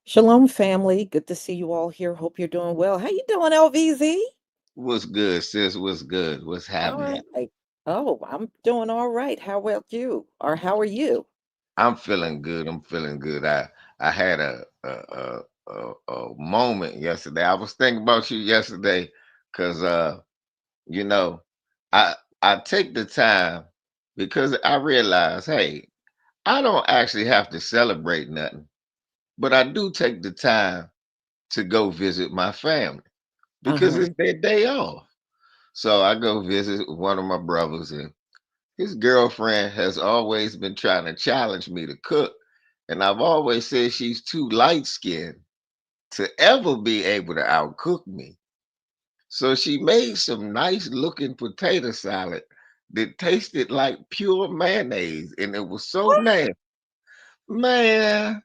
Shalom, family. Good to see you all here. Hope you're doing well. How you doing, LVZ? What's good, sis? What's good? What's happening? All right. Oh, I'm doing all right. How about you? Or how are you? I'm feeling good. I'm feeling good. I had a moment yesterday. I was thinking about you yesterday because you know, I I take the time because I realize, hey, I don't actually have to celebrate nothing, but I do take the time to go visit my family because Uh-huh. it's their day off. So I go visit one of my brothers, and his girlfriend has always been trying to challenge me to cook. And I've always said she's too light skinned to ever be able to outcook me. So she made some nice looking potato salad that tasted like pure mayonnaise. And it was so nasty. Man,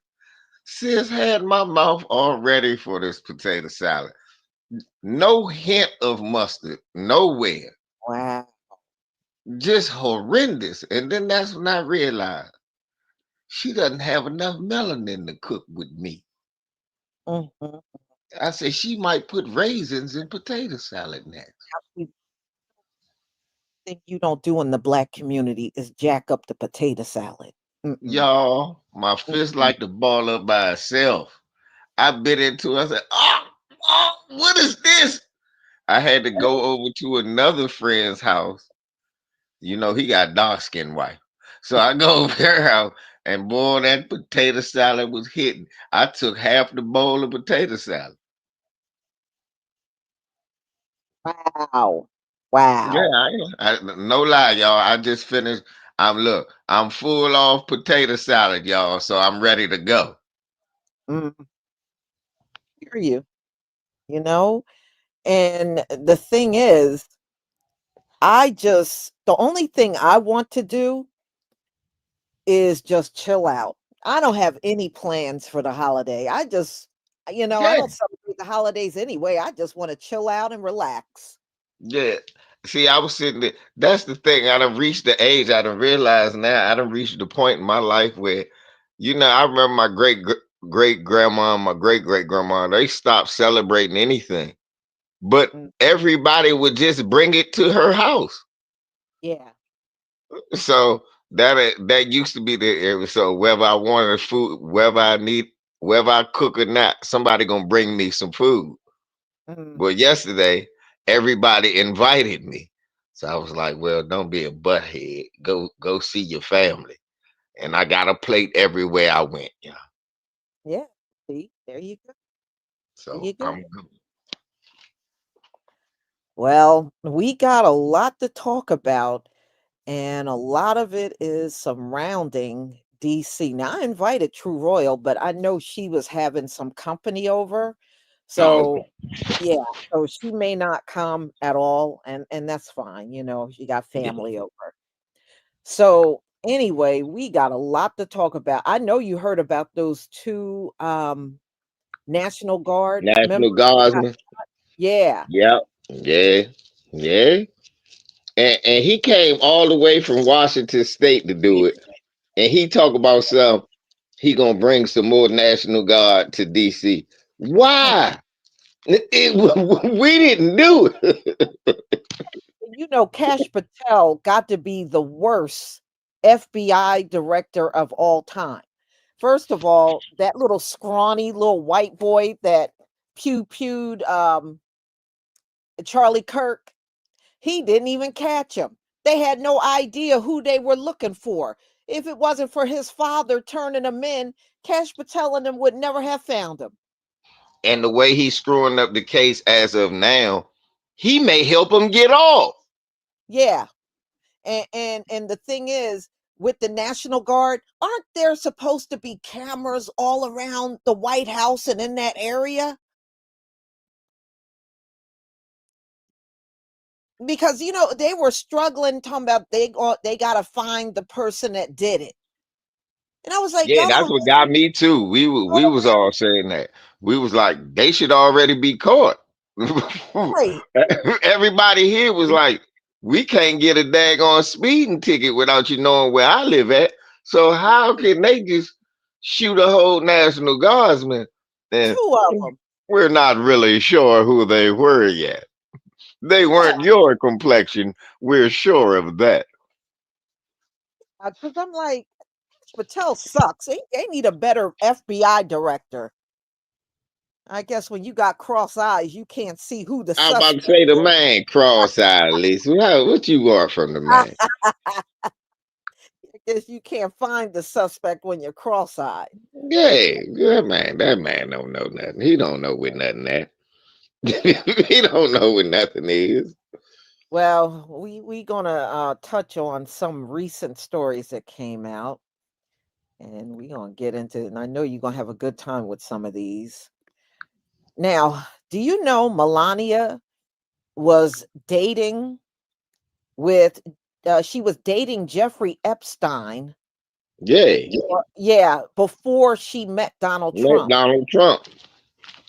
sis had my mouth all ready for this potato salad. No hint of mustard, nowhere. Wow. Just horrendous. And then that's when I realized she doesn't have enough melanin to cook with me. Mm-hmm. I said she might put raisins in potato salad next. Thing you don't do in the black community is jack up the potato salad. Mm-mm. Y'all, my fist Mm-mm. like to ball up by itself. I bit into it. I said, what is this? I had to go over to another friend's house. You know, he got dark skinned wife. So I go over their house and boy, that potato salad was hitting. I took half the bowl of potato salad. Wow. Yeah, Wow. no lie, y'all. I just finished. I'm full off potato salad, y'all. So I'm ready to go. Mm, hear you, you know? And the thing is, the only thing I want to do is just chill out. I don't have any plans for the holiday. I Yeah, don't celebrate the holidays anyway. I just want to chill out and relax. yeah. See, I was sitting there. That's the thing. I done reached the age. I done realized now. I done reached the point in my life where, I remember my great grandma, and my great great grandma. They stopped celebrating anything, but Mm, everybody would just bring it to her house. yeah. So that used to be the area. So whether I wanted food, whether I cook or not, somebody gonna bring me some food. Mm, Well, yesterday everybody invited me, so I was like, "Well, don't be a butthead. Go see your family." And I got a plate everywhere I went. Yeah, yeah. See, there you go. There so you go. I'm good. Well, we got a lot to talk about, and a lot of it is surrounding DC. Now, I invited True Royal, but I know she was having some company over. Oh, So, yeah, so she may not come at all, and that's fine. She got okay. family over. So, anyway, we got a lot to talk about. I know you heard about those two National Guard National members that got. Guardsman. Yeah. Yep. Yeah. Yeah. And he came all the way from Washington State to do it. And he talk about some. He gonna bring some more National Guard to DC. Why? We didn't do it. Cash Patel got to be the worst FBI director of all time. First of all, that little scrawny little white boy that pewed Charlie Kirk, he didn't even catch him. They had no idea who they were looking for. If it wasn't for his father turning him in, Cash Patel and them would never have found him. And the way he's screwing up the case as of now, he may help him get off. Yeah. And the thing is, with the National Guard, aren't there supposed to be cameras all around the White House and in that area? Because they were struggling, talking about they gotta find the person that did it, and I was like, Yeah, y'all that's don't what got me too. We was all saying that. We was like, they should already be caught. right. Everybody here was like, we can't get a daggone speeding ticket without you knowing where I live at. So how can they just shoot a whole National Guardsman And 2 of them. we're not really sure who they were yet. They Yeah, weren't your complexion. We're sure of that. because I'm like, Patel sucks. They need a better FBI director. I guess when you got cross eyes, you can't see who the I'm about to suspect say the is. man cross-eyed, Lisa. What you want from the man? I guess you can't find the suspect when you're cross-eyed. Yeah, good man. That man don't know nothing. He don't know what nothing at. He don't know what nothing is. Well, we gonna touch on some recent stories that came out, and we gonna get into it. And I know you're gonna have a good time with some of these. Now, do you know Melania was dating with? She was dating Jeffrey Epstein. Yeah, Yeah, before she met Donald met Trump. Donald Trump.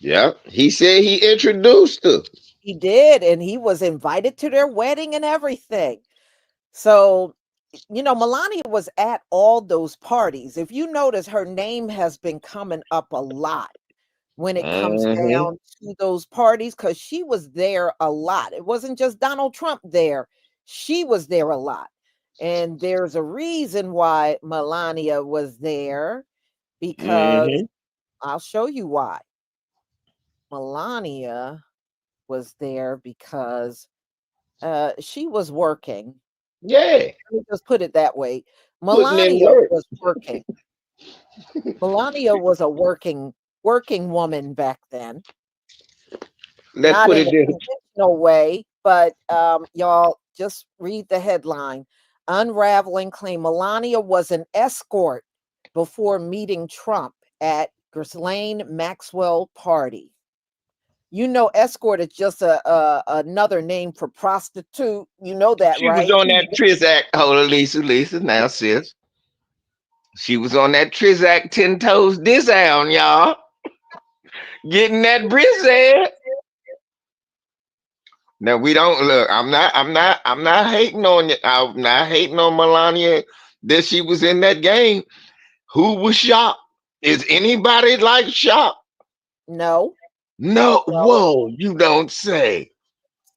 Yeah, he said he introduced her. He did, and he was invited to their wedding and everything. So, Melania was at all those parties. If you notice, her name has been coming up a lot when it comes Hmm. down to those parties because she was there a lot. It wasn't just Donald Trump there, she was there a lot. And there's a reason why Melania was there because Hmm. I'll show you why. Melania was there because she was working. Yeah, Let me just put it that way. putting in Melania work. was working. Melania was a working woman back then, Let's not put in it a this. conventional way, but y'all just read the headline. Unraveling claim Melania was an escort before meeting Trump at Ghislaine Maxwell party. You know, escort is just a another name for prostitute. You know that, She was right? on that Trizac. Hold on, Lisa. Now, sis. She was on that Trizac 10 toes down, y'all. Getting that brizzy. Now we don't look. I'm not hating on you. I'm not hating on Melania that she was in that game. Who was shocked? Is anybody like shocked? No, No. no. Whoa, you don't say.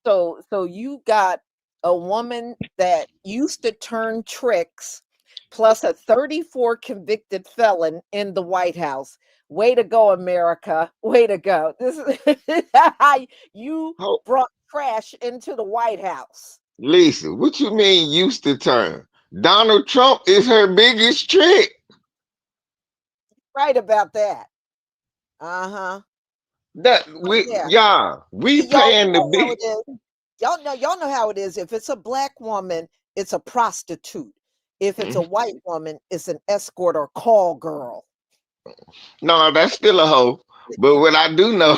So you got a woman that used to turn tricks plus a 34 convicted felon in the White House. Way to go, America. Way to go. This is how you Oh, brought trash into the White House. Lisa, what you mean used to turn? Donald Trump is her biggest trick. Right about that. Uh-huh. That Oh, we yeah. we Y'all paying the know how big. it is. Y'all know how it is. If it's a black woman, it's a prostitute. If it's a Mm. white woman, it's an escort or call girl. No, that's still a hoe. But what I do know,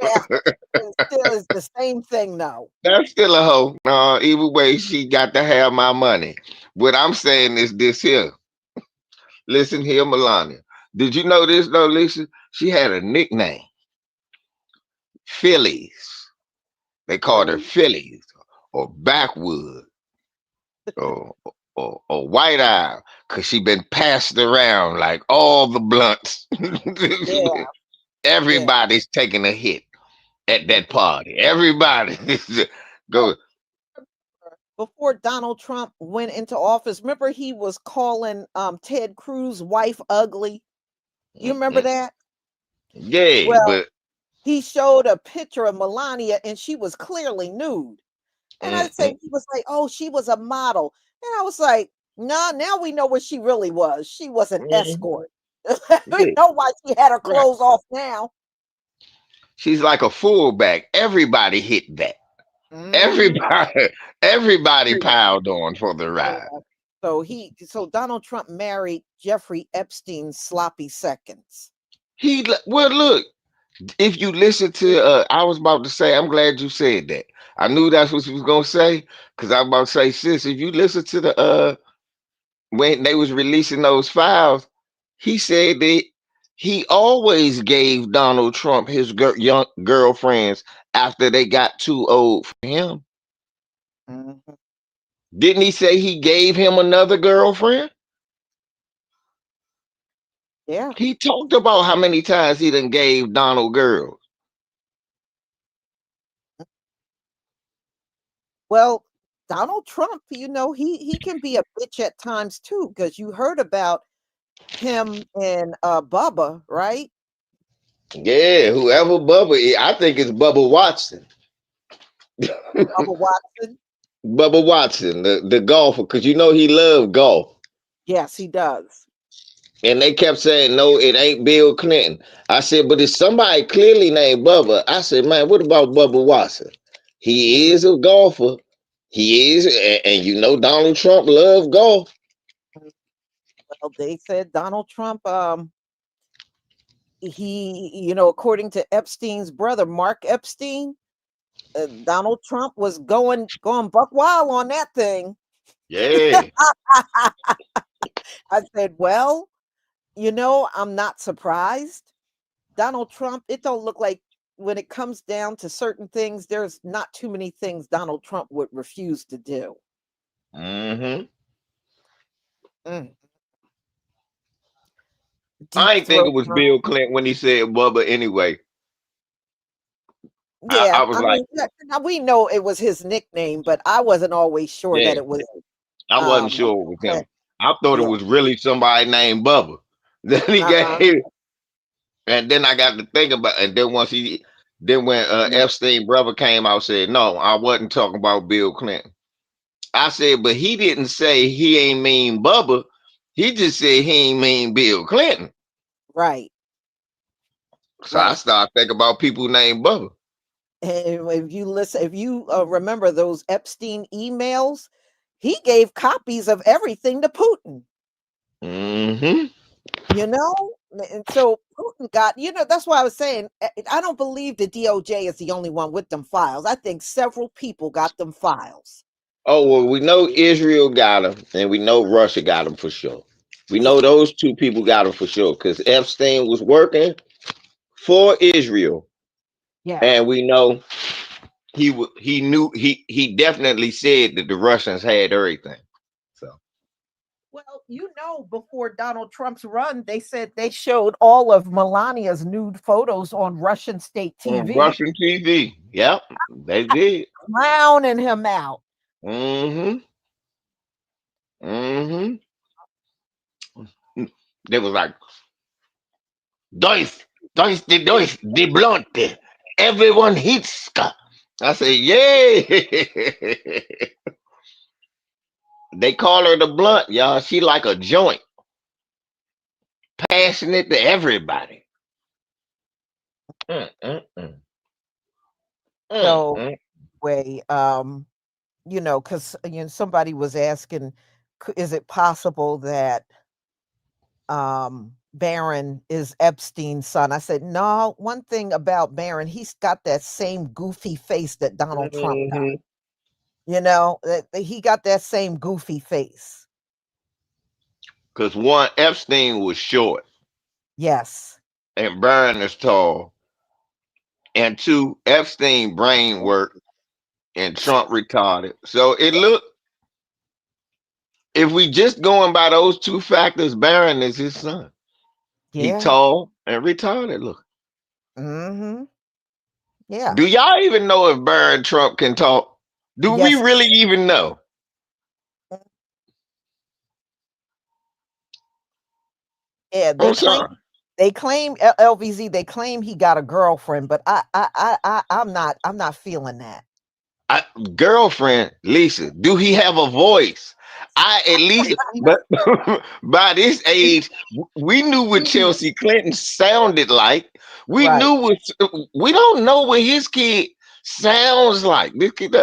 Yeah, it still is the same thing though. that's still a hoe. No, either way, she got to have my money. What I'm saying is this here. Listen here, Melania. Did you know this though, Lisa? She had a nickname, Phillies. They called her Really? Phillies or Backwood or or White Eye, cause she been passed around like all the blunts. Yeah, yeah. Everybody's taking a hit at that Mhm. party. Everybody So go. before Donald Trump went into office, remember he was calling Ted Cruz wife ugly? You remember Mm-mm. that? Yeah, Well, but he showed a picture of Melania and she was clearly nude. And I say mm-mm. he was like, "Oh, she was a model." And I was like, "Nah, now we know what she really was. She was an Mhm. escort." We Yeah, know why she had her right. clothes off now. She's like a fullback. Everybody hit that. Mhm. Everybody, everybody piled on for the ride. Yeah. So Donald Trump married Jeffrey Epstein's sloppy seconds. Well, look. If you listen to, I was about to say, I'm glad you said that. I knew that's what you was gonna say, because I was about to say, sis, if you listen to the when they was releasing those files, he said that he always gave Donald Trump his young girlfriends after they got too old for him. Mhm. Didn't he say he gave him another girlfriend? Yeah. He talked about how many times he done gave Donald girls. Well, Donald Trump, he can be a bitch at times too, because you heard about him and Bubba, right? Yeah, whoever Bubba is, I think it's Bubba Watson. Bubba Watson. Bubba Watson, the golfer, because you know he loved golf. Yes, he does. And they kept saying, no, it ain't Bill Clinton. I said, but it's somebody clearly named Bubba. I said, man, what about Bubba Watson? He Mhm. is a golfer. He is, and you know Donald Trump loved golf. Well, they said Donald Trump, according to Epstein's brother, Mark Epstein, Donald Trump was going buck wild on that thing. Yeah. I said, well, I'm not surprised. Donald Trump, it don't look like when it comes down to certain things, there's not too many things Donald Trump would refuse to do. Hmm. Mm. I Deep ain't think it throat. was Bill Clinton when he said Bubba anyway. Yeah, I was I like, mean, yeah, now we know it was his nickname, but I wasn't always sure that yeah, it was I wasn't um sure it was him. Clint. I thought it Yeah. was really somebody named Bubba. Then he Uh-huh. gave, and then I got to think about, and then then when Mm. Epstein brother came out said, no, I wasn't talking about Bill Clinton. I said, but he didn't say he ain't mean Bubba. He just said he ain't mean Bill Clinton. Right, So I right. started thinking about people named Bubba. And if you remember those Epstein emails, he gave copies of everything to Putin. Hmm. And so Putin got, that's why I was saying, I don't believe the DOJ is the only one with them files. I think several people got them files. Oh well, we know Israel got him, and we know Russia got him for sure. We Yeah, know those two people got him for sure because Epstein was working for Israel, yes. and we know he knew he definitely said that the Russians had everything. So Well, before Donald Trump's run, they said they showed all of Melania's nude photos on Russian state on TV, Russian TV, yep, they did. clowning him out. Hmm. Hmm. They was like, Dois, de blonde. Everyone hits. I said, yeah. They call her the blunt, y'all. She like a joint, passing it to everybody. Mm, mm, mm, mm, So, mm. way, because somebody was asking, is it possible that Barron is Epstein's son? I said, no. One thing about Barron, he's got that same goofy face that Donald Trump got. Mhm. He got that same goofy face. Cause one, Epstein was short Yes. and Byron is tall, and two, Epstein brain work and Trump retarded. So it look, if we just going by those two factors, Barron is his son. He Yeah. tall and retarded. Look, Hmm. Yeah. do y'all even know if Barron Trump can talk? Do we Yes. really even know? Yeah. I'm sorry. They claim LVZ. They claim he got a girlfriend, but I'm not feeling that. I, girlfriend Lisa, do he have a voice? I at least, but by this age, we knew what Chelsea Clinton sounded like. We Right. knew what we don't know what his kid sounds like. This kid,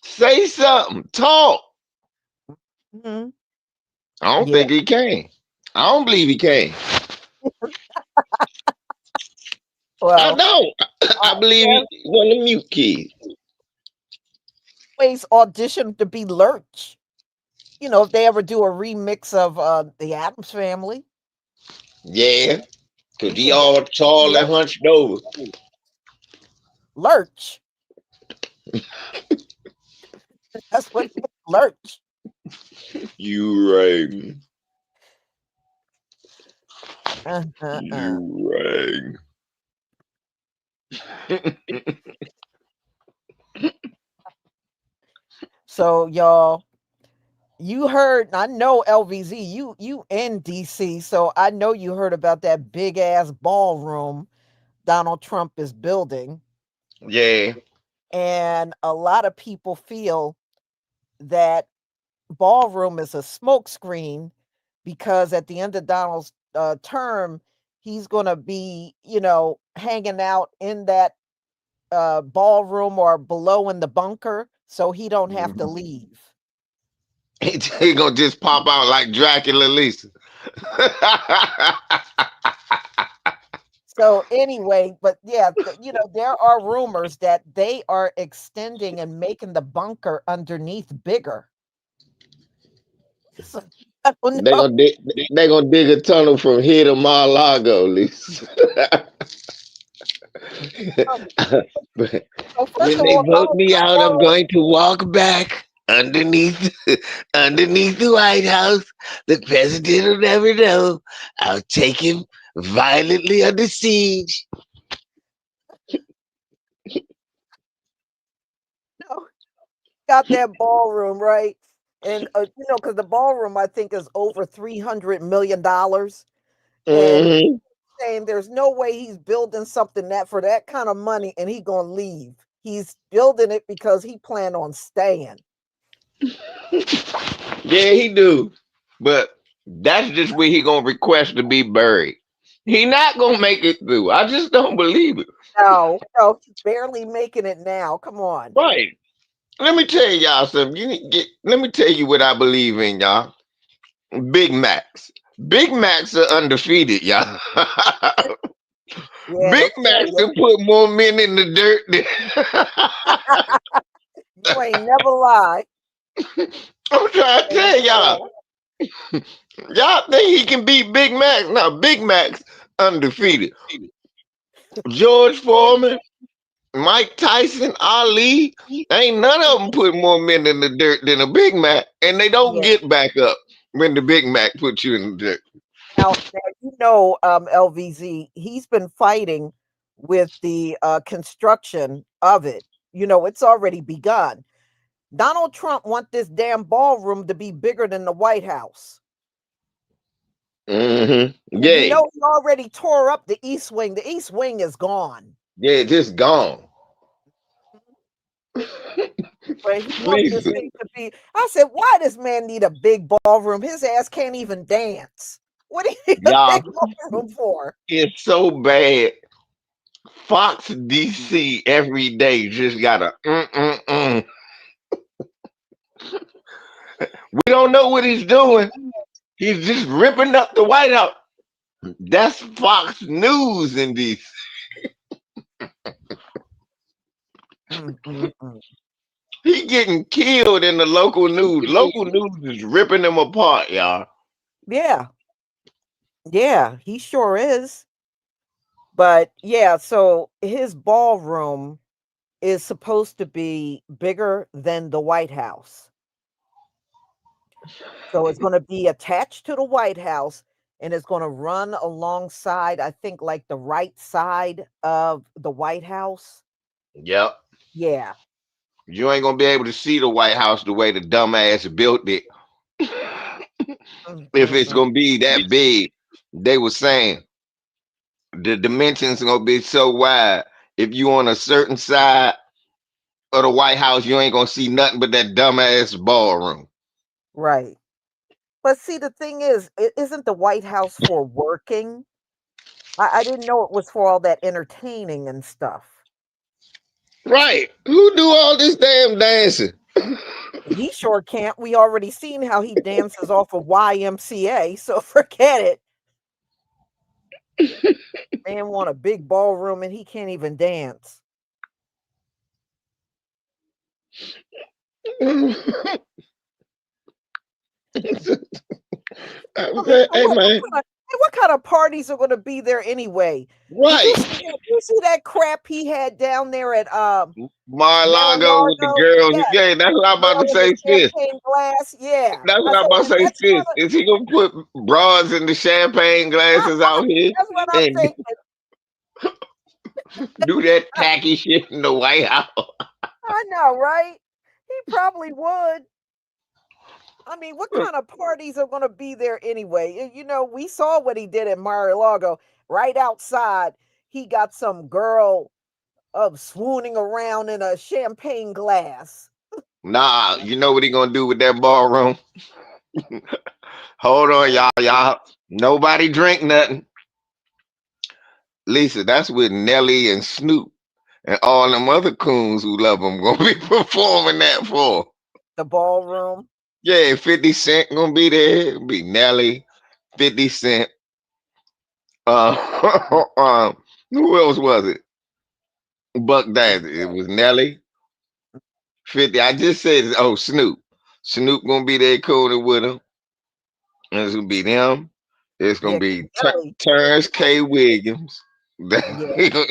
say something, talk. Hmm. I don't Yeah. think he can. I don't believe he can. I Well, don't. I I believe he one of the mute kids. always audition to be Lurch. If they ever do a remix of the Adams Family, Yeah, cause he he can all tall and Lurch. hunched over. Lurch. That's what he is, Lurch. You right. Uh-uh-uh. You right. So y'all, you heard, I know LVZ, you in DC, so I know you heard about that big ass ballroom Donald Trump is building. Yeah. And a lot of people feel that ballroom is a smokescreen because at the end of Donald's term, he's going to be, hanging out in that ballroom or below in the bunker, so he don't have to Mhm. leave. He gonna just pop out like Dracula Lisa. So anyway, but yeah, there are rumors that they are extending and making the bunker underneath bigger. So, I don't they know. gonna dig, they gonna dig a tunnel from here to Mar-a-Lago, Lisa. But So first when of they all, vote me out, I'm going to walk back underneath underneath the White House. The president will never know. I'll take him violently under siege. got that ballroom, right? And because the ballroom I think is over $300 million, and Hmm. saying there's no way he's building something that for that kind of money and he gonna leave. He's building it because he planned on staying. Yeah, he do. But that's just where he gonna request to be buried. He not gonna make it through. I just don't believe it. No, no, he's barely making it now. Come on. Right. Let me tell y'all something. Let me tell you what I believe in, y'all. Big Macs. Big Macs are undefeated, y'all. Yeah, Big okay. Macs can put more men in the dirt than You ain't never lie. I'm trying to Ain't tell never y'all. lie. Y'all think he can beat Big Macs? No, Big Macs undefeated. George Foreman, Mike Tyson, Ali, ain't none of them put more men in the dirt than a Big Mac, and they don't Yeah. get back up when the Big Mac puts you in the dirt. Now LVZ, he's been fighting with the construction of it. It's already begun. Donald Trump want this damn ballroom to be bigger than the White House. Hmm. And Yeah, he already tore up the East Wing. The East Wing is gone. yeah, just gone. But he wants this Lisa, thing to be. I said, why does man need a big ballroom? His ass can't even dance. What do you need a big y'all, ballroom for? it's so bad. Fox DC every day just got a mm. We don't know what he's doing. He's just ripping up the White House. That's Fox News in DC. Mm, mm, mm. He getting killed in the local news. Local news is ripping him apart, y'all. Yeah, yeah, he sure is. But yeah, so his ballroom is supposed to be bigger than the White House. So it's going to be attached to the White House and it's going to run alongside, I think, like the right side of the White House. Yep. Yeah. You ain't gonna be able to see the White House the way the dumbass built it. Mm, If mm, it's mm. gonna be that big, they were saying the dimensions gonna be so wide. If you on a certain side of the White House, you ain't gonna see nothing but that dumbass ballroom. Right. But see, the thing is, it isn't the White House for working. I didn't know it was for all that entertaining and stuff. Right. Who do all this damn dancing? He sure can't. We already seen how he dances off of YMCA, so forget it. Man want a big ballroom and he can't even dance. I Okay, said, so hey what man, kind of Hey, what kind of parties are gonna be there anyway? Did you Right. see that crap he had down there at, Mar-a-Lago with the Mar-a-Lago? girls. Yeah, Yeah, that's what I'm the about girl to in the say, sis. champagne glass, yeah. That's I what I'm said, about to "Oh, say, that's sis. gonna" Is he gonna put bras in the champagne glasses out here that's what I'm and thinking. do that tacky shit in the White House? I know, right? He probably would. I mean, what kind of parties are gonna be there anyway? We saw what he did at Mar-a-Lago. Right outside, he got some girl swooning around in a champagne glass. Nah, you know what he gonna do with that ballroom? Hold on, y'all. Nobody drink nothing. Lisa, that's with Nelly and Snoop and all them other coons who love him gonna be performing that for. The ballroom. Yeah, 50 Cent gonna be there. It'll be Nelly, 50 Cent. Who else was it? Buck Dance. It was Nelly, 50. I just said, oh, Snoop. Snoop gonna be there cooning with him. And it's gonna be them. It's gonna Yeah, 'cause be Nelly, Terrence you know, K. Williams. yeah,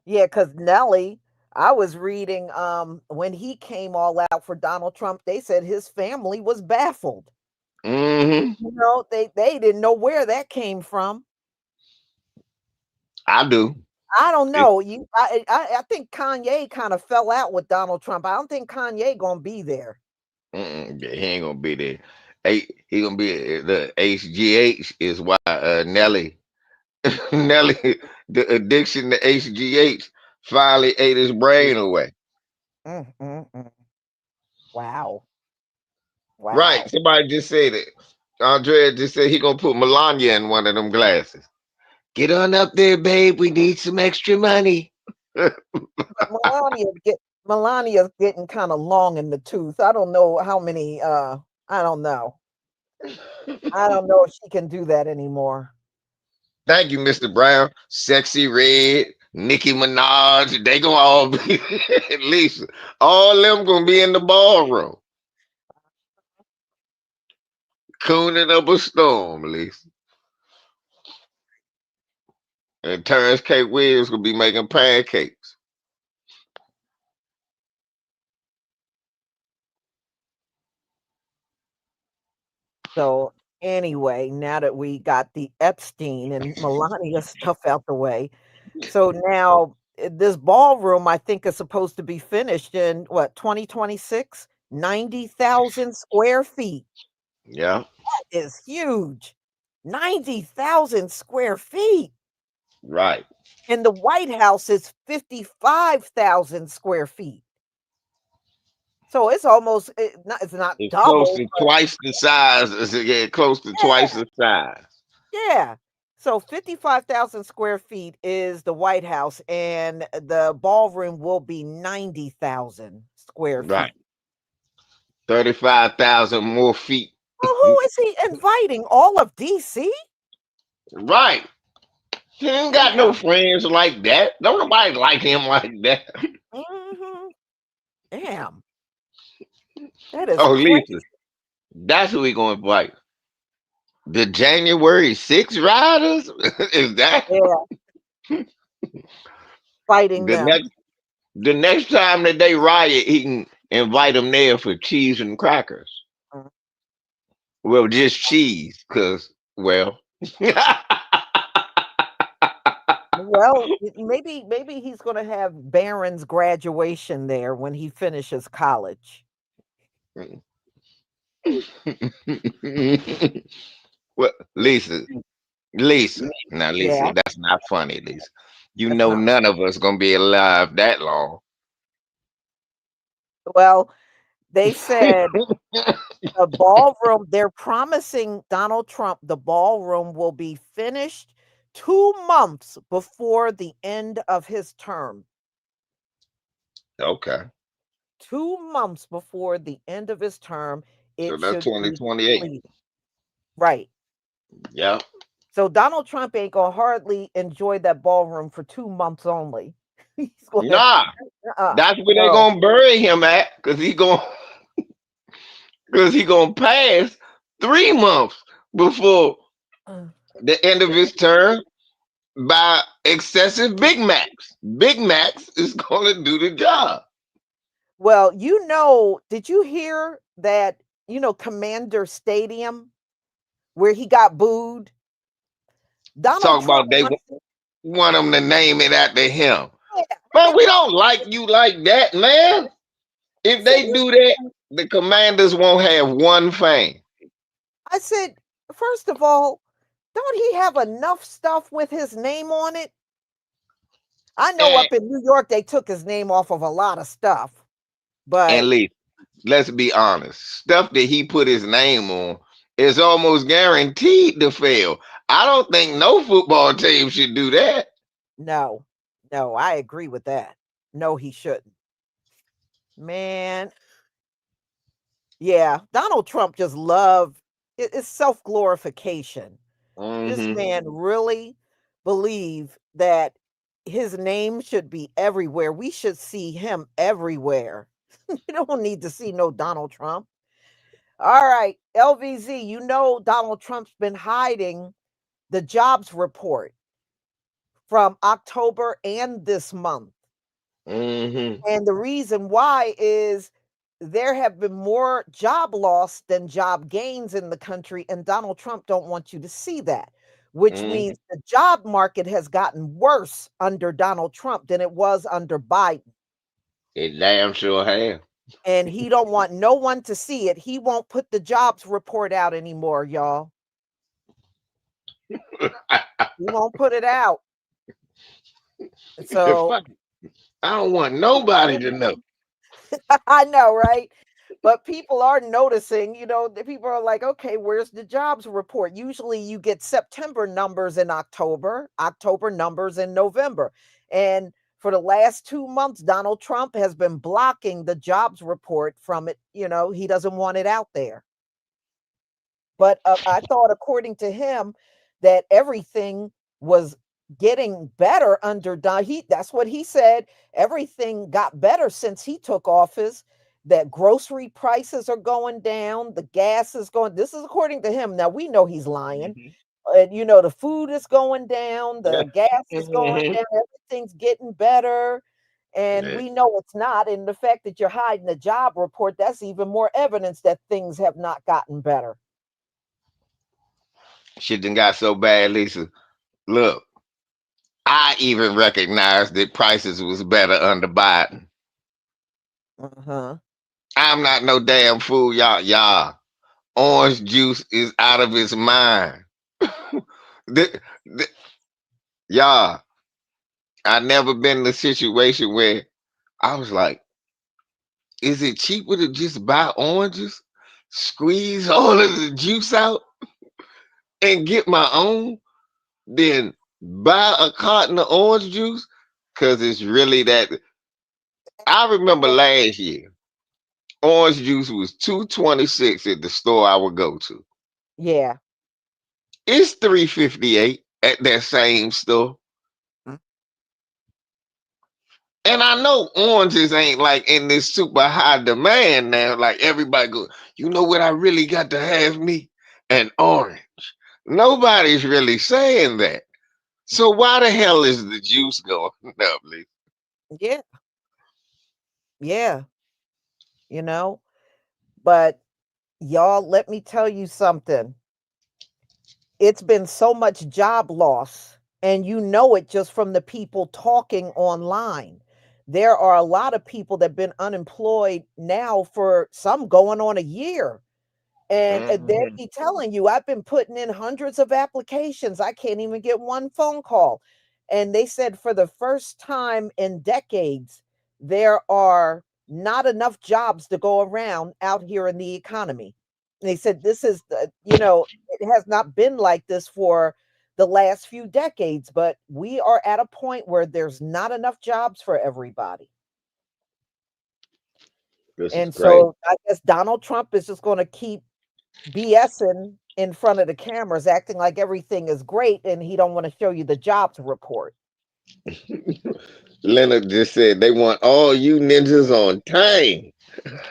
yeah, because Nelly, I was reading when he came all out for Donald Trump, they said his family was baffled. Hmm. They didn't know where that came from. I do. I don't It, know. I think Kanye kind of fell out with Donald Trump. I don't think Kanye gonna be there. yeah, he ain't gonna be there. He gonna be the HGH is why Nelly Nelly the addiction to HGH finally ate his brain away. Mm, mm, mm. Wow. Right. Wow. Somebody just said it. Andrea just said he gonna put Melania in one of them glasses. Get on up there, babe. We need some extra money. But Melania's getting kind of long in the tooth. I don't know how many I don't know. I don't know if she can do that anymore. Thank you, Mr. Brown. Sexy Red, Nicki Minaj, they gonna all be at least all them gonna be in the ballroom. Cooning up a storm, at least. And Terrence K. Williams gonna be making pancakes. So anyway, now that we got the Epstein and Melania stuff out the way, so now this ballroom I think is supposed to be finished in what 2026? 90,000 square feet. Yeah, Is huge. 90,000 square feet. right. And the White House is 55,000 square feet. So it's not It's close double, to but twice the size. Yeah, close to twice yeah, the size. yeah. So 55,000 square feet is the White House, and the ballroom will be 90,000 square Right. feet. 35,000 more feet. Well, who is he inviting? All of DC? Right. He ain't got no Damn. friends like that. Don't nobody like him like that. Hmm. Damn. That is Oh, Lisa, crazy. that's who we gonna invite. The January 6 riders? Is that Yeah, fighting the them. next time that they riot, he can invite them there for cheese and crackers. Mm. Well, just cheese, cause well, Well, maybe he's gonna have Barron's graduation there when he finishes college. well, Lisa, Lisa. Now, Lisa, Yeah, that's not funny, Lisa. You that's know, not none of us gonna be alive that long. well, they said the ballroom, they're promising Donald Trump the ballroom will be finished 2 months before the end of his term. Okay, 2 months before the end of his term, so it that's should be 2028. completed. Right. Yep. So Donald Trump ain't gonna hardly enjoy that ballroom for 2 months only. He's gonna Nah, that's where they no. gonna bury him at, cause he gonna pass 3 months before. the end of his term by excessive Big Macs. Big Macs is going to do the job. Well, did you hear that, Commander Stadium where he got booed? Donald Talk Trump about they wants want him to name it after him. yeah, Man, we don't like you like that, man. I If said they this do that, man the Commanders won't have one fan. I said, first of all, don't he have enough stuff with his name on it? I know And up in New York they took his name off of a lot of stuff, but Lee, let's be honest. Stuff that he put his name on is almost guaranteed to fail. I don't think no football team should do that. no, no, I agree with that. No, he shouldn't. Man, yeah, Donald Trump just loved it's self-glorification. This Hmm. man really believe that his name should be everywhere. We should see him everywhere. You don't need to see no Donald Trump. All right, LVZ, Donald Trump's been hiding the jobs report from October and this month. Hmm. And the reason why is there have been more job loss than job gains in the country, and Donald Trump don't want you to see that, which Hmm. means the job market has gotten worse under Donald Trump than it was under Biden. It damn sure have. And he don't want no one to see it. He won't put the jobs report out anymore, y'all. He won't put it out. So Fuck it. I don't want nobody to know. I know, right? But people are noticing, the people are like, okay, where's the jobs report? Usually you get September numbers in October, October numbers in November. And for the last 2 months, Donald Trump has been blocking the jobs report from it. He doesn't want it out there. But I thought, according to him, that everything was getting better under Don. That's what he said. Everything got better since he took office. That grocery prices are going down, the gas is going. This is according to him. Now we know he's lying. Mhm. And the food is going down, the gas is going Mhm. down, everything's getting better. And Yeah. we know it's not. And the fact that you're hiding the job report, that's even more evidence that things have not gotten better. Shit done got so bad, Lisa. Look, I even recognized that prices was better under Biden. Uh-huh. I'm not no damn fool, y'all. Y'all, orange juice is out of its mind. Th- th- y'all, I never been in a situation where I was like, is it cheaper to just buy oranges, squeeze all of the juice out, and get my own than buy a carton of orange juice? Cause it's really that. I remember last year, orange juice was 2.26 at the store I would go to. Yeah. It's 3.58 at that same store. Mm. And I know oranges ain't like in this super high demand now. Like everybody go, you know what? I really got to have me an orange. Nobody's really saying that. So why the hell is the juice going up, Lee? Yeah. Yeah. You know, but y'all, let me tell you something. It's been so much job loss, and you know it just from the people talking online. There are a lot of people that have been unemployed now for some going on a year. And they'll Hmm. be telling you, I've been putting in hundreds of applications. I can't even get one phone call. And they said for the first time in decades, there are not enough jobs to go around out here in the economy. And they said this is it has not been like this for the last few decades, but we are at a point where there's not enough jobs for everybody. This is And crazy. so I guess Donald Trump is just going to keep BSing in front of the cameras, acting like everything is great, and he don't want to show you the jobs report. Leonard just said they want all you ninjas on time.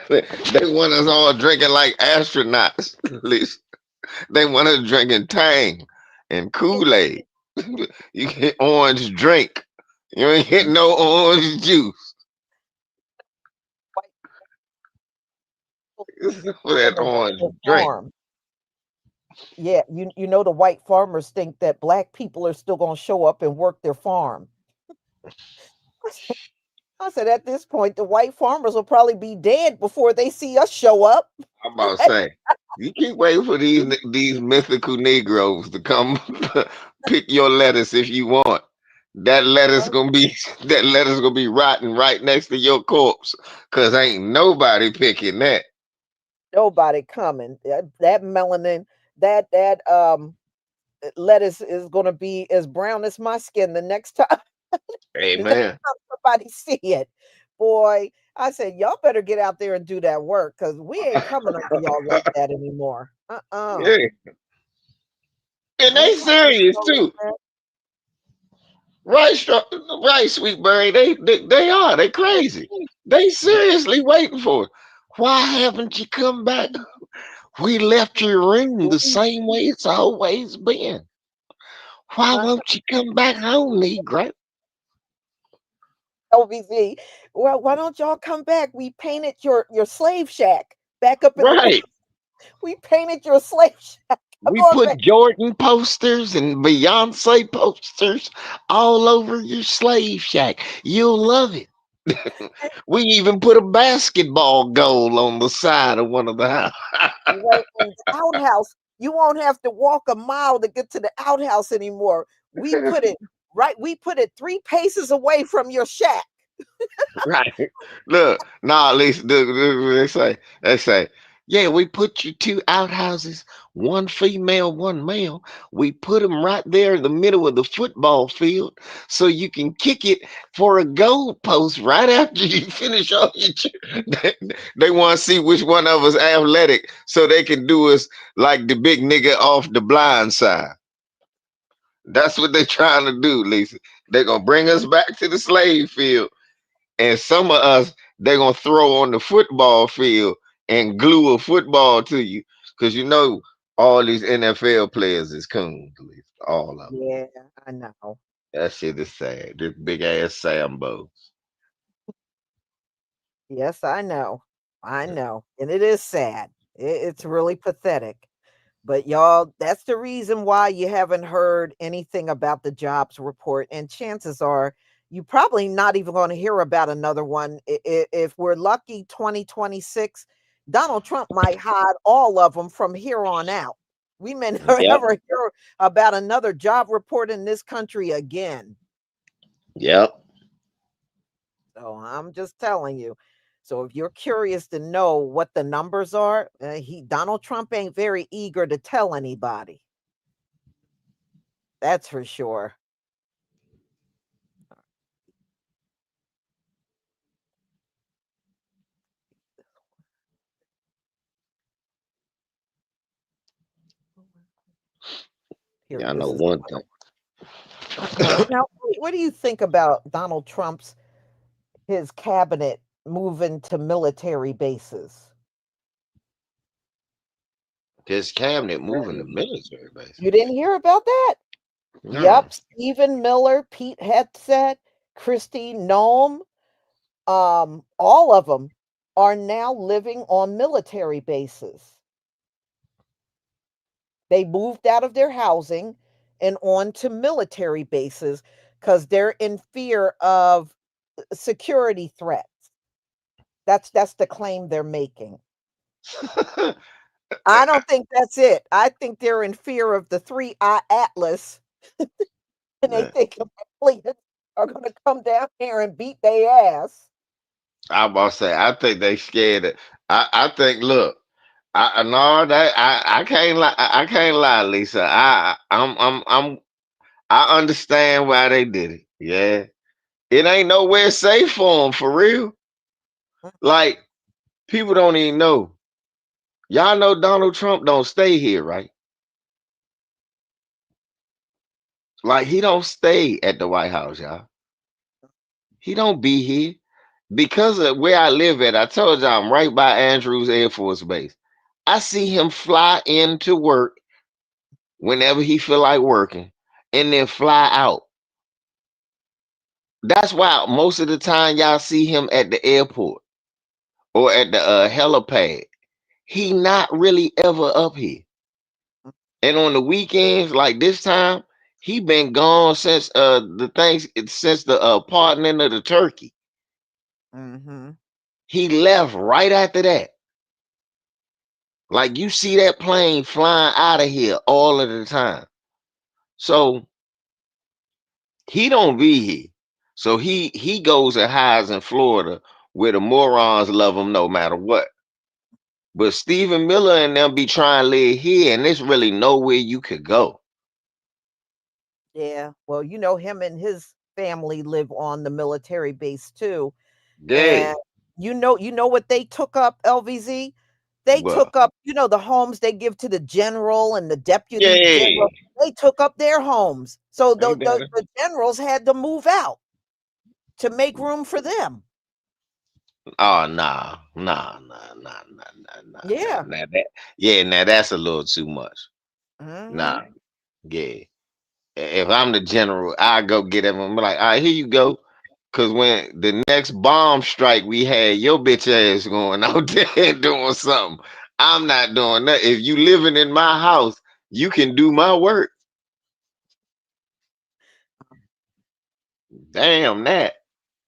They want us all drinking like astronauts. At least they want us drinking Tang. and Kool-Aid. You get orange drink. You ain't get no orange juice White for people that to work orange their drink. farm. Yeah, you know the white farmers think that black people are still gonna show up and work their farm. I said I said, "At this point, the white farmers will probably be dead before they see us show up." I'm about to say, you keep waiting for these mythical Negroes to come pick your lettuce if you want. That lettuce gonna be that lettuce gonna be rotting right next to your corpse, cause ain't nobody picking that. Nobody coming. That melanin, that lettuce is gonna be as brown as my skin the next time the next Amen. time somebody see it. Boy, I said, "Y'all better get out there and do that work, cause we ain't coming under y'all like that anymore. Uh-uh. Yeah, and We they ain't gonna let serious y'all like too. that." Right, right, Sweetberry. They are. They crazy. They seriously waiting for it. Why haven't you come back? We left your room the same way it's always been. Why I won't you come back home, Negro? LBZ. Well, why don't y'all come back? We painted your slave shack back up in the back. Right. We painted your slave shack. Come We on put back. Jordan posters and Beyonce posters all over your slave shack. You'll love it. We even put a basketball goal on the side of one of the houses. Right in the outhouse. You won't have to walk a mile to get to the outhouse anymore. We put it 3 paces away from your shack. Right. Look, nah, Lisa, they say, yeah, we put you two outhouses, one female, one male. We put them right there in the middle of the football field so you can kick it for a goal post right after you finish all your. They want to see which one of us athletic so they can do us like the big nigga off the blind side. That's what they're trying to do, Lisa. They're going to bring us back to the slave field and some of us they're gonna throw on the football field and glue a football to you because you know all these NFL players is coons, all of them. Yeah, I know. That shit is sad. This big ass Sambo. Yes, I know. I know. And it is sad. It's really pathetic. But y'all, that's the reason why you haven't heard anything about the jobs report. And chances are you probably not even going to hear about another one. If we're lucky, 2026, Donald Trump might hide all of them from here on out. We may never Yep, ever hear about another job report in this country again. yep. So I'm just telling you. So if you're curious to know what the numbers are, he Donald Trump ain't very eager to tell anybody. That's for sure. Here, Yeah, I know this is one thing. now. What do you think about Donald Trump's his cabinet moving to military bases? His cabinet moving the military base. You didn't hear about that? No. Yep, Stephen Miller, Pete Hegseth, Christy Nome, all of them are now living on military bases. They moved out of their housing and on to military bases because they're in fear of security threats. That's the claim they're making. I don't think that's it. I think they're in fear of the three-eye atlas, and they Yeah. think aliens are going to come down here and beat their ass. I'm about to say, I think they scared it. I think, look, no, that I can't lie. I can't lie, Lisa. I understand why they did it. Yeah, it ain't nowhere safe for them for real. Like people don't even know. Y'all know Donald Trump don't stay here, right? Like he don't stay at the White House, y'all. He don't be here because of where I live at. I told y'all I'm right by Andrews Air Force Base. I see him fly into work whenever he feel like working, and then fly out. That's why most of the time y'all see him at the airport or at the helipad. He not really ever up here. And on the weekends, like this time, he been gone since the pardoning of the turkey. Mhm. He left right after that. Like you see that plane flying out of here all of the time. So he don't be here. So he goes and hides in Florida where the morons love him no matter what. But Stephen Miller and them be trying to live here, and there's really nowhere you could go. Yeah. Well, him and his family live on the military base too. Yeah. And you know what they took up, LVZ? They Well, took up, the homes they give to the general and the deputy yeah. general. They took up their homes. So the Ain't the, that the generals had to move out to make room for them. Oh nah. Yeah. Now that yeah, now that's a little too much. Nah, Mhm. yeah. If I'm the general, I go get him. I'm like, all right, here you go. Cause when the next bomb strike we had, your bitch ass going out there doing something. I'm not doing that. If you living in my house, you can do my work. Damn that.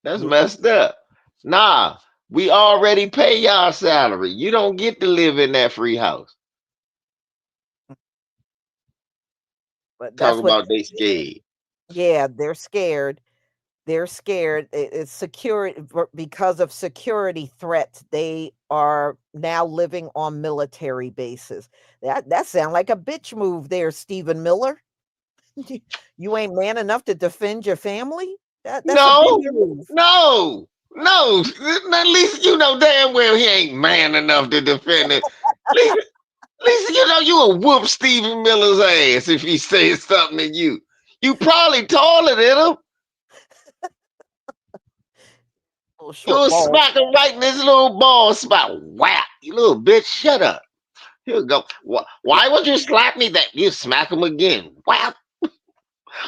That's Yeah. messed up. Nah, we already pay y'all salary. You don't get to live in that free house. But Talk that's what about they scared. yeah, they're scared. They're scared. It's security because of security threats. They are now living on military bases. That sound like a bitch move there, Stephen Miller. You ain't man enough to defend your family? That's a bitch No, move. no. At least you know damn well he ain't man enough to defend it. Lisa, you know you will whoop Stephen Miller's ass if he says something to you. You probably taller than him. Little You short will balls. smack him right in his little ball spot. Whap! You little bitch, shut up. He'll go. Why would you slap me? That you smack him again. Whap!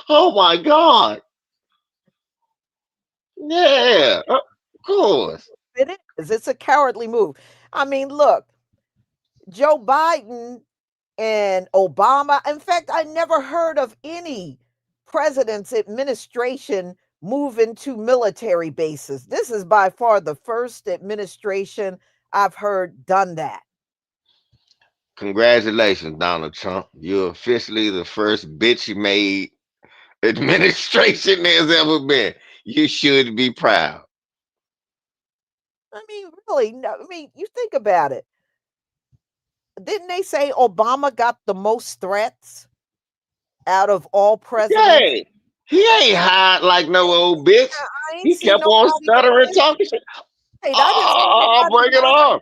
Oh my god. Yeah, of course. It is. It's a cowardly move. I mean, look, Joe Biden and Obama. In fact, I never heard of any president's administration moving to military bases. This is by far the first administration I've heard done that. Congratulations, Donald Trump. You're officially the first bitch made administration there's ever been. You should be proud. I mean, really, no, I mean, you think about it. Didn't they say Obama got the most threats out of all presidents? Hey, he ain't hot like no old bitch. I ain't He seen kept on nobody. stuttering, talking shit. Right, I didn't see Oh, nobody bring it run. on.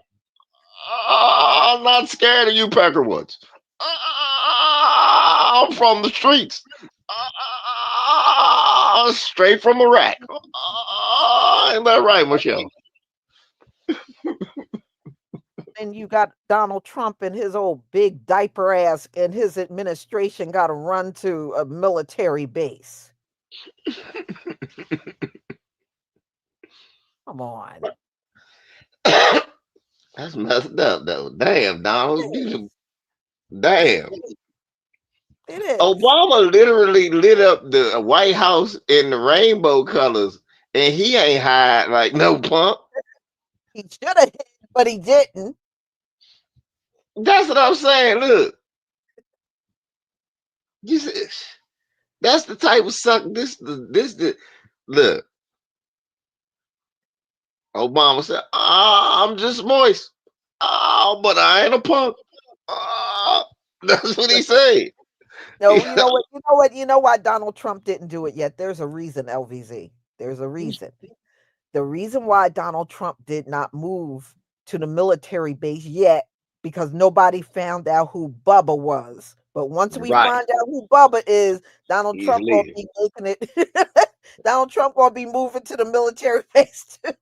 Oh, I'm not scared of you, Peckerwoods. Oh, I'm from the streets. Oh, straight from Iraq. Oh, ain't that right, Michelle? And you got Donald Trump and his old big diaper ass and his administration got to run to a military base. Come on. That's messed up, though. Damn, It Donald. is. Damn. It is. Obama literally lit up the White House in the rainbow colors, and he ain't hide like no punk. He should have, but he didn't. That's what I'm saying. Look, you see, that's the type of suck. The look. Obama said, I'm just moist. Oh, but I ain't a punk. Ah, that's what he said. No, you know what? You know what? You know why Donald Trump didn't do it yet? There's a reason, LVZ. There's a reason. The reason why Donald Trump did not move to the military base yet because nobody found out who Bubba was. But once we Right. find out who Bubba is, Donald He's Trump gonna leaving. be making it. Donald Trump gonna be moving to the military base too.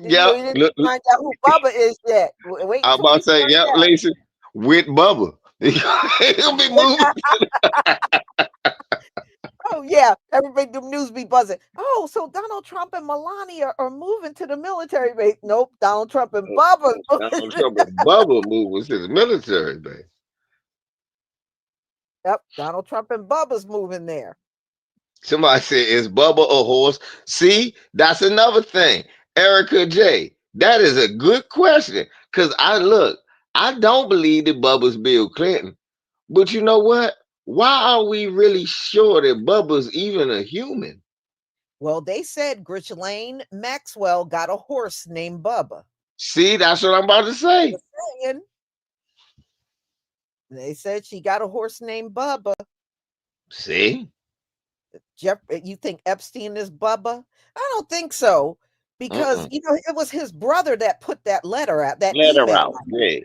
Yep. You didn't Look, find out who Bubba is yet. Wait I'm until about we to say, find yep, out. Lisa, with Bubba. He'll be moving. Oh yeah, everybody the news be buzzing. Oh, so Donald Trump and Melania are moving to the military base. Nope, Donald Trump and Bubba. Donald Trump and Bubba moving to the military base. Yep, Donald Trump and Bubba's moving there. Somebody said, is Bubba a horse? See, that's another thing. Erica J. That is a good question. Cause I don't believe that Bubba's Bill Clinton. But you know what? Why are we really sure that Bubba's even a human? Well, they said Ghislaine Maxwell got a horse named Bubba. See, that's what I'm about to say. Just saying. They said she got a horse named Bubba. See? You think Epstein is Bubba? I don't think so. Because Mm-mm. it was his brother that put that letter out, that Let her email. out. Yeah.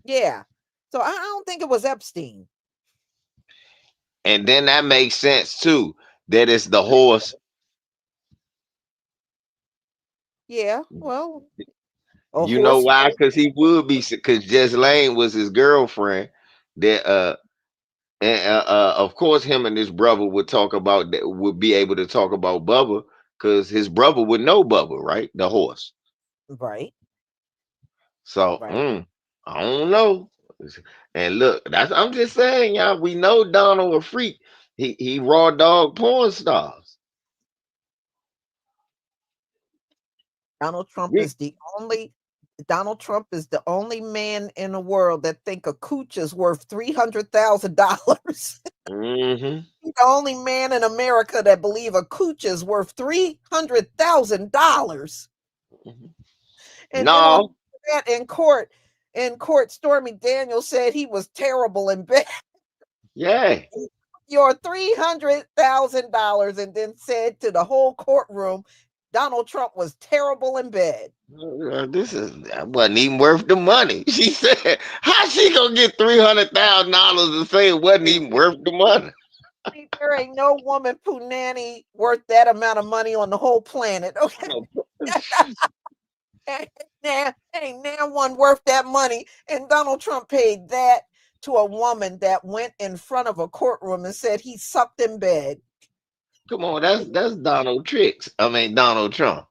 Yeah. So I don't think it was Epstein. And then that makes sense too. That it's the horse. Yeah. Well, a You know horse. why? Because he would be, because Jess Lane was his girlfriend. That and of course him and his brother would talk about that, would be able to talk about Bubba, because his brother would know Bubba, right? The horse. Right. So Right. I don't know. And look, that's I'm just saying, y'all. We know Donald a freak. He raw dog porn stars. Donald Trump We, is the only Donald Trump is the only man in the world that think a cooch is worth $300,000. hmm He's the only man in America that believe a cooch is worth $300,000. And then on No, that in court, Stormy Daniels said he was terrible in bed. yeah. Your $300,000 and then said to the whole courtroom, Donald Trump was terrible in bed. This is that wasn't even worth the money. She said, "How she gonna get $300,000 to say it wasn't even worth the money?" There ain't no woman punani worth that amount of money on the whole planet. Okay. Ain't now one worth that money. And Donald Trump paid that to a woman that went in front of a courtroom and said he sucked in bed. Come on, that's Donald Tricks. I mean Donald Trump.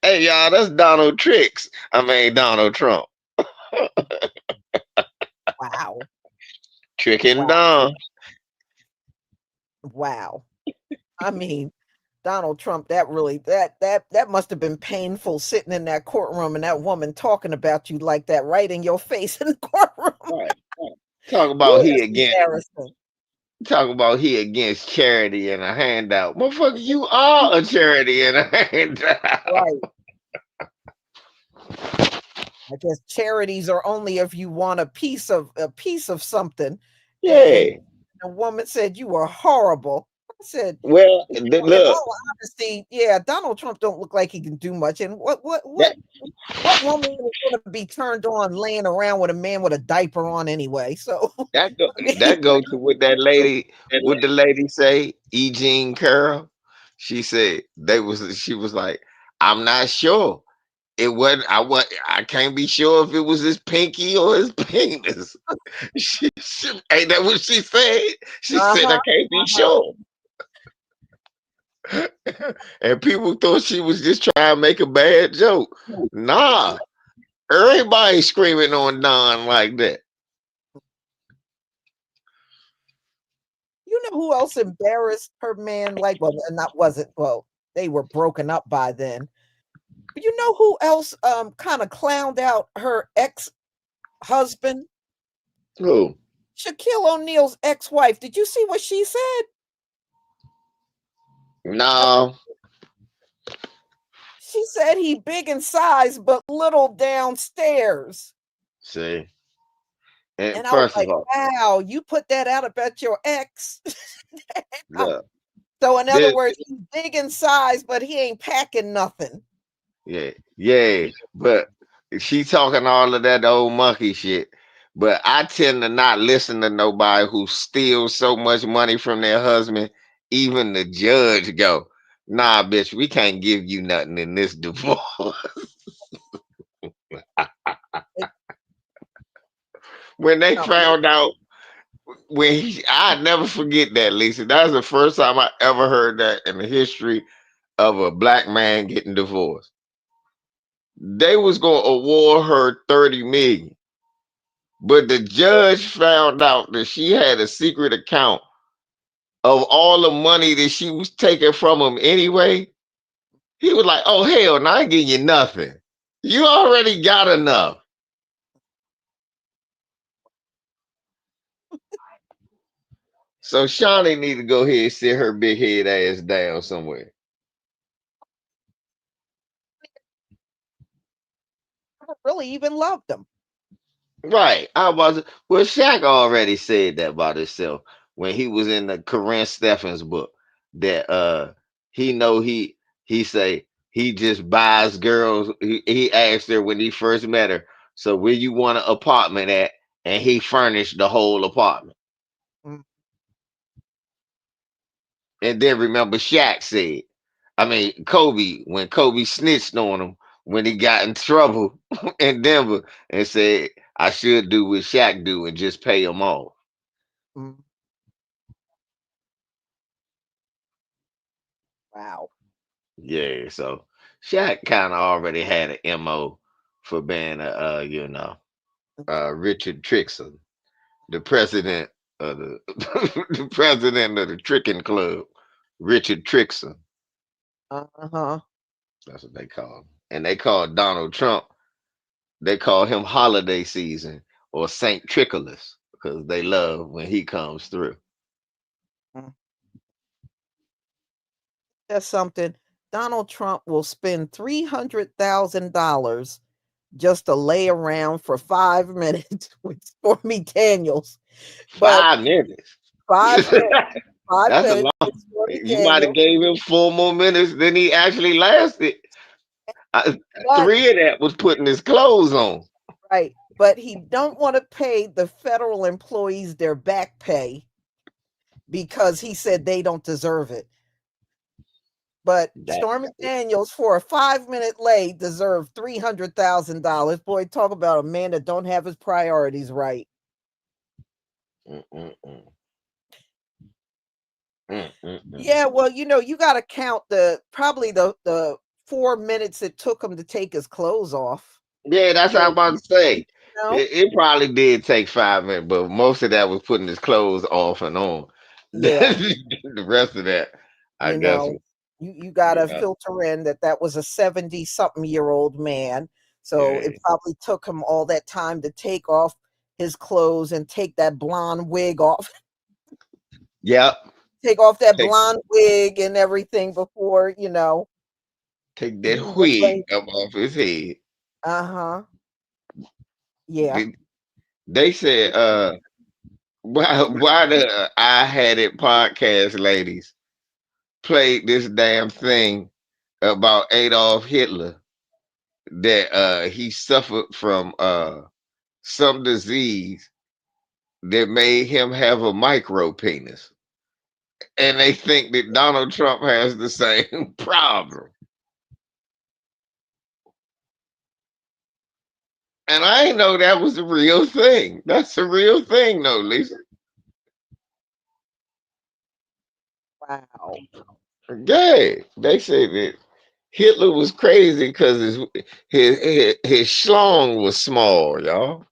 Hey y'all, that's Donald Tricks. I mean Donald Trump. Wow. Tricking Wow. Don. Wow. I mean, Donald Trump, that must have been painful sitting in that courtroom and that woman talking about you like that right in your face in the courtroom. Right. Talk about Ooh, he that's against embarrassing. charity and a handout. Motherfucker, you are a charity and a handout. Right. I guess charities are only if you want a piece of something. And Yeah. the woman said you were horrible. I said, Well, in look, all honesty, yeah, Donald Trump don't look like he can do much. And that what woman is going to be turned on laying around with a man with a diaper on anyway? So that go I mean, that go to what the lady say, E. Jean Carroll. She said she was like, I'm not sure. It wasn't I can't be sure if it was his pinky or his penis. Ain't that what she said? She said I uh-huh, can't be uh-huh. sure. And people thought she was just trying to make a bad joke. Nah, everybody screaming on Don like that. You know who else embarrassed her man? Like, well, not wasn't well, they were broken up by then. But you know who else kind of clowned out her ex-husband? Who? Shaquille O'Neal's ex-wife. Did you see what she said? Uh, No. She said he big in size but little downstairs. See, and And I was first of like, all, wow, you put that out about your ex. look, So in other this, words, he's big in size, but he ain't packing nothing. yeah, yeah, but she talking all of that old monkey shit. But I tend to not listen to nobody who steals so much money from their husband. Even the judge go, nah, bitch, we can't give you nothing in this divorce. when they No, found out I never forget that, Lisa. That was the first time I ever heard that in the history of a black man getting divorced. They was gonna award her 30 million, but the judge found out that she had a secret account of all the money that she was taking from him anyway. He was like, "Oh hell, no, I ain't giving you nothing. You already got enough." So Shawnee need to go ahead and sit her big head ass down somewhere. I really even loved him. Right. I was well, Shaq already said that about himself when he was in the Corinne Steffens book that he know he say he just buys girls. He asked her when he first met her, so where you want an apartment at? And he furnished the whole apartment. Mm, And then remember Shaq said, I mean Kobe, when Kobe snitched on him when he got in trouble in Denver and said, I should do what Shaq do and just pay him off. mm, wow. Yeah, so Shaq kind of already had an MO for being Richard Trixon, the president of the the president of the tricking club, Richard Trixon. Uh-huh. That's what they call him. And they call Donald Trump, they call him holiday season or Saint Trickolas because they love when he comes through. Mm. That's something. Donald Trump will spend $300,000 just to lay around for 5 minutes with Stormy Daniels. But 5 minutes. 5 minutes, five That's a minutes long. with Stormy You might have Daniels. gave him 4 more minutes than he actually lasted. I, But three of that was putting his clothes on. right, but he don't want to pay the federal employees their back pay because he said they don't deserve it. But That Stormy Daniels, for a 5 minute lay, deserved $300,000. Boy, talk about a man that don't have his priorities right. mm, mm, mm, mm, mm, mm. Yeah, well, you got to count the probably the 4 minutes it took him to take his clothes off. Yeah, that's what I'm And about to say. you know, It probably did take 5 minutes, but most of that was putting his clothes off and on. yeah, The rest of that, I you guess, know, you got you to know, filter in that was a 70 something year old man. So yeah, it probably took him all that time to take off his clothes and take that blonde wig off, yep. take off that Take blonde wig and everything before, take he that would wig lay. up off his head. Uh-huh. Yeah. They, they said, why the I Had It podcast ladies played this damn thing about Adolf Hitler that he suffered from some disease that made him have a micro penis. And they think that Donald Trump has the same problem. And I didn't know that was a real thing. That's a real thing, though, Lisa. Wow. Yeah, they say that Hitler was crazy because his schlong was small, y'all.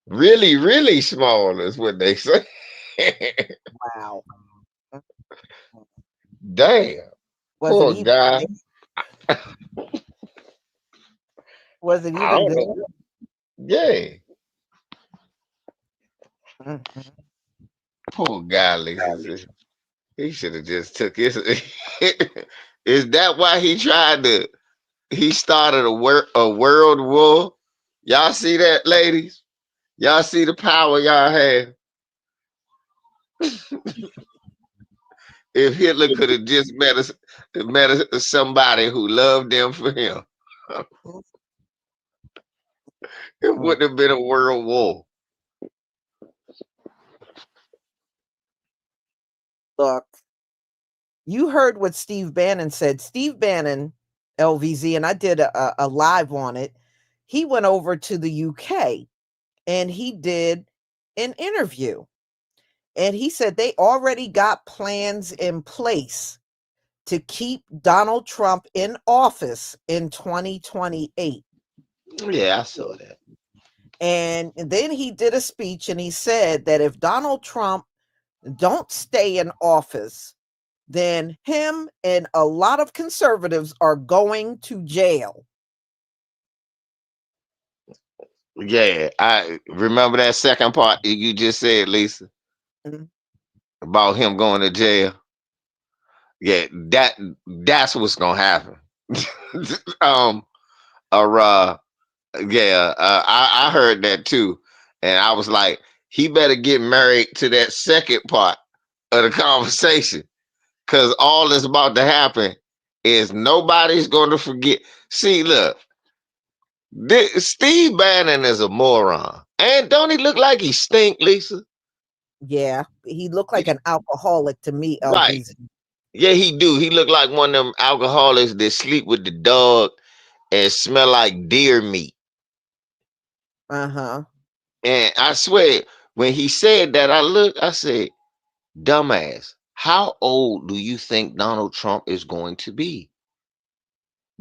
Really, really small is what they say. Wow. Damn, Was it poor even guy. good? Was it I even don't good? know. Yeah, Mhm. poor guy. Lisa. He should have just took his. Is that why he tried to? He started a world war. Y'all see that, ladies? Y'all see the power y'all have? If Hitler could have just somebody who loved them for him, it Mm. wouldn't have been a world war. Look, you heard what Steve Bannon said. Steve Bannon, LVZ, and I did a live on it. He went over to the UK and he did an interview. And he said they already got plans in place to keep Donald Trump in office in 2028. Yeah, I saw that. And then he did a speech and he said that if Donald Trump don't stay in office, then him and a lot of conservatives are going to jail. Yeah, I remember that second part you just said, Lisa, Mhm. about him going to jail. Yeah, that's what's gonna happen. um, or yeah, I heard that too, and I was like, he better get married to that second part of the conversation, because all that's about to happen is nobody's going to forget. See, look, Steve Bannon is a moron, and don't he look like he stink, Lisa? Yeah, he looked like an alcoholic to me, Right. LBZ. Yeah, he do. He look like one of them alcoholics that sleep with the dog and smell like deer meat. Uh-huh. And I swear, when he said that, I said, dumbass, how old do you think Donald Trump is going to be?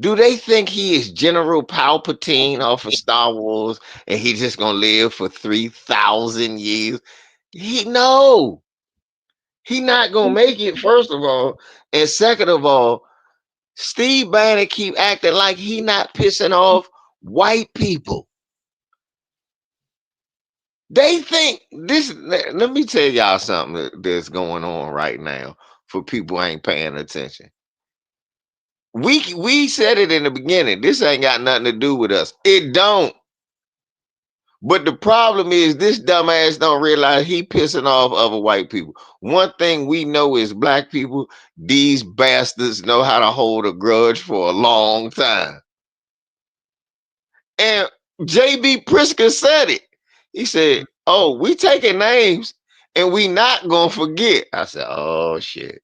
Do they think he is General Palpatine off of Star Wars and he just gonna live for 3,000 years? No, he not gonna make it, first of all. And second of all, Steve Bannon keep acting like he not pissing off white people. They think this. Let me tell y'all something that's going on right now for people who ain't paying attention. We said it in the beginning. This ain't got nothing to do with us. It don't. But the problem is this dumbass don't realize he pissing off other white people. One thing we know is black people, these bastards know how to hold a grudge for a long time. And JB Prisker said it. He said, "Oh, we taking names and we not gonna forget." I said, "Oh shit,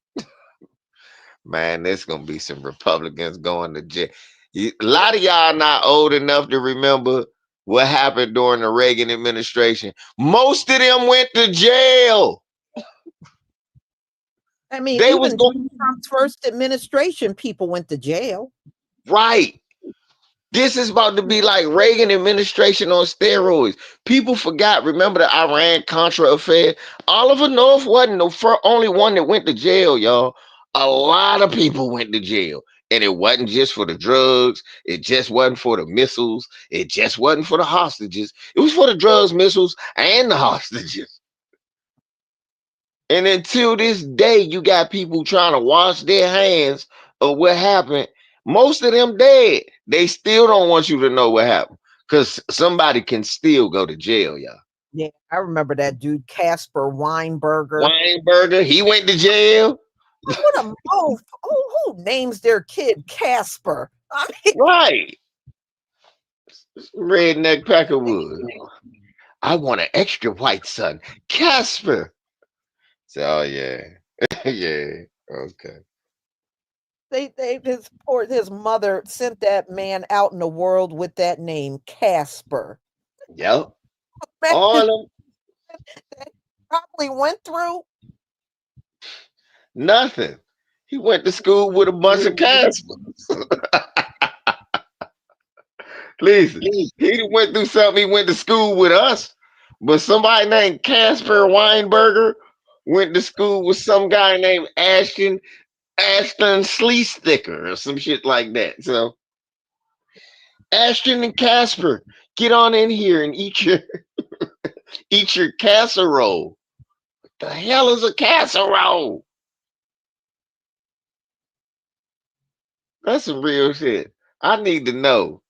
man, there's gonna be some Republicans going to jail." A lot of y'all not old enough to remember what happened during the Reagan administration. Most of them went to jail. I mean, They was even going during Trump's first administration, people went to jail. right. This is about to be like Reagan administration on steroids. People forgot. Remember the Iran Contra affair? Oliver North wasn't the only one that went to jail, y'all. A lot of people went to jail. And it wasn't just for the drugs. It just wasn't for the missiles. It just wasn't for the hostages. It was for the drugs, missiles, and the hostages. And until this day, you got people trying to wash their hands of what happened. Most of them dead. They still don't want you to know what happened because somebody can still go to jail, y'all. Yeah, I remember that dude, Casper Weinberger. Weinberger, he went to jail. What a mouth. Who names their kid Casper? I mean, Right. Redneck Peckerwood. I want an extra white son. Casper. So, oh, yeah. Yeah. Okay. his mother sent that man out in the world with that name, Casper. Yep. Man, All of them. that probably went through. Nothing. He went to school with a bunch of Caspers. Listen, he went through something. He went to school with us, but somebody named Casper Weinberger went to school with some guy named Ashton Sleesticker or some shit like that. So Ashton and Casper, get on in here and eat your casserole. The hell is a casserole? That's some real shit. I need to know.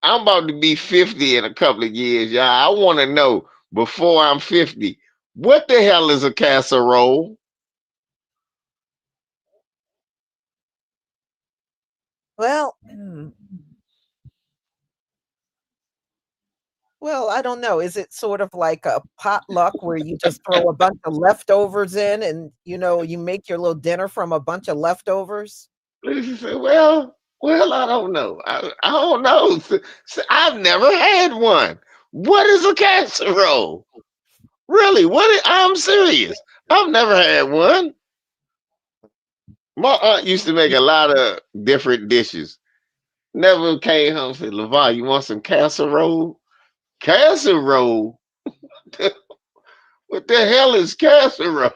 I'm about to be 50 in a couple of years, y'all. I want to know before I'm 50, what the hell is a casserole? Well, well, I don't know. Is it sort of like a potluck where you just throw a bunch of leftovers in and, you make your little dinner from a bunch of leftovers? She said, well, I don't know. I don't know. I've never had one. What is a casserole? Really? I'm serious. I've never had one. My aunt used to make a lot of different dishes. Never came home and said, "LeVar, you want some casserole?" Casserole? What the hell is casserole?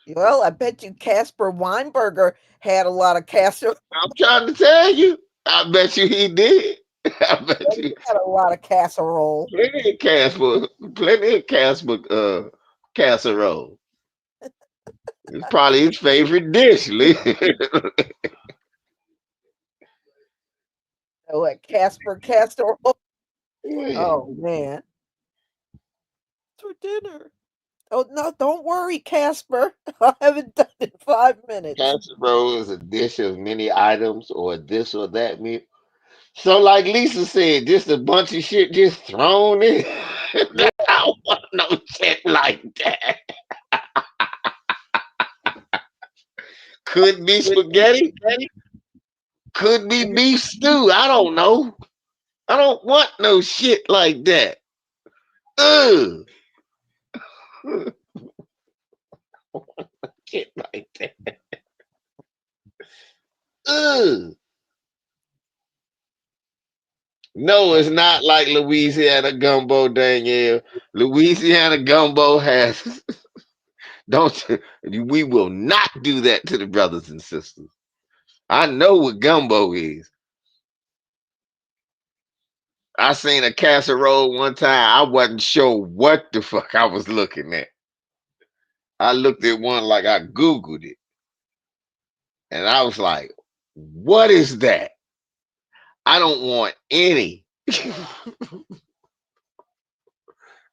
Well, I bet you Casper Weinberger had a lot of casserole. I'm trying to tell you. I bet you he did. I bet He you had a lot of casserole. plenty of Casper, plenty of Casper casserole. It's probably his favorite dish. Oh, at Casper casserole. Oh man, for dinner. Oh no, don't worry, Casper. I haven't done it in 5 minutes. Casserole is a dish of many items or this or that meal. So, like Lisa said, just a bunch of shit just thrown in. Yeah, I don't want no shit like that. Could be spaghetti, could be beef stew. I don't know. I don't want no shit like that. Ugh. Shit like that. Ugh. No, it's not like Louisiana gumbo, Danielle. Louisiana gumbo has don't we will not do that to the brothers and sisters. I know what gumbo is. I seen a casserole one time. I wasn't sure what the fuck I was looking at. I looked at one like I Googled it. And I was like, what is that? I don't want any.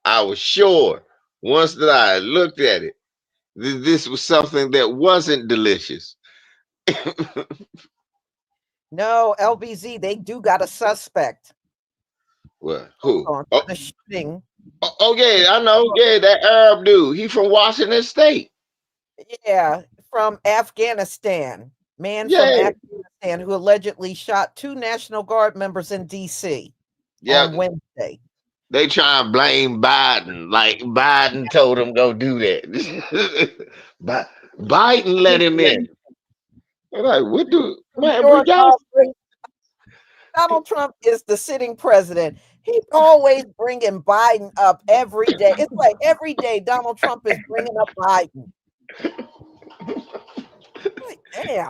I was sure once that I looked at it, this was something that wasn't delicious. no, LBZ. They do got a suspect. Well, Hold who? on Oh, for the shooting. oh, yeah, I know. Yeah, that Arab dude. He from Washington State. Yeah, from Afghanistan. Man from Yeah. Afghanistan who allegedly shot 2 National Guard members in DC Yeah. on Wednesday. They try and blame Biden. Like Biden told him go do that. Biden let him in. I'm like, what do New man? We York got Donald Trump is the sitting president. He's always bringing Biden up every day. It's like every day Donald Trump is bringing up Biden. Like, damn.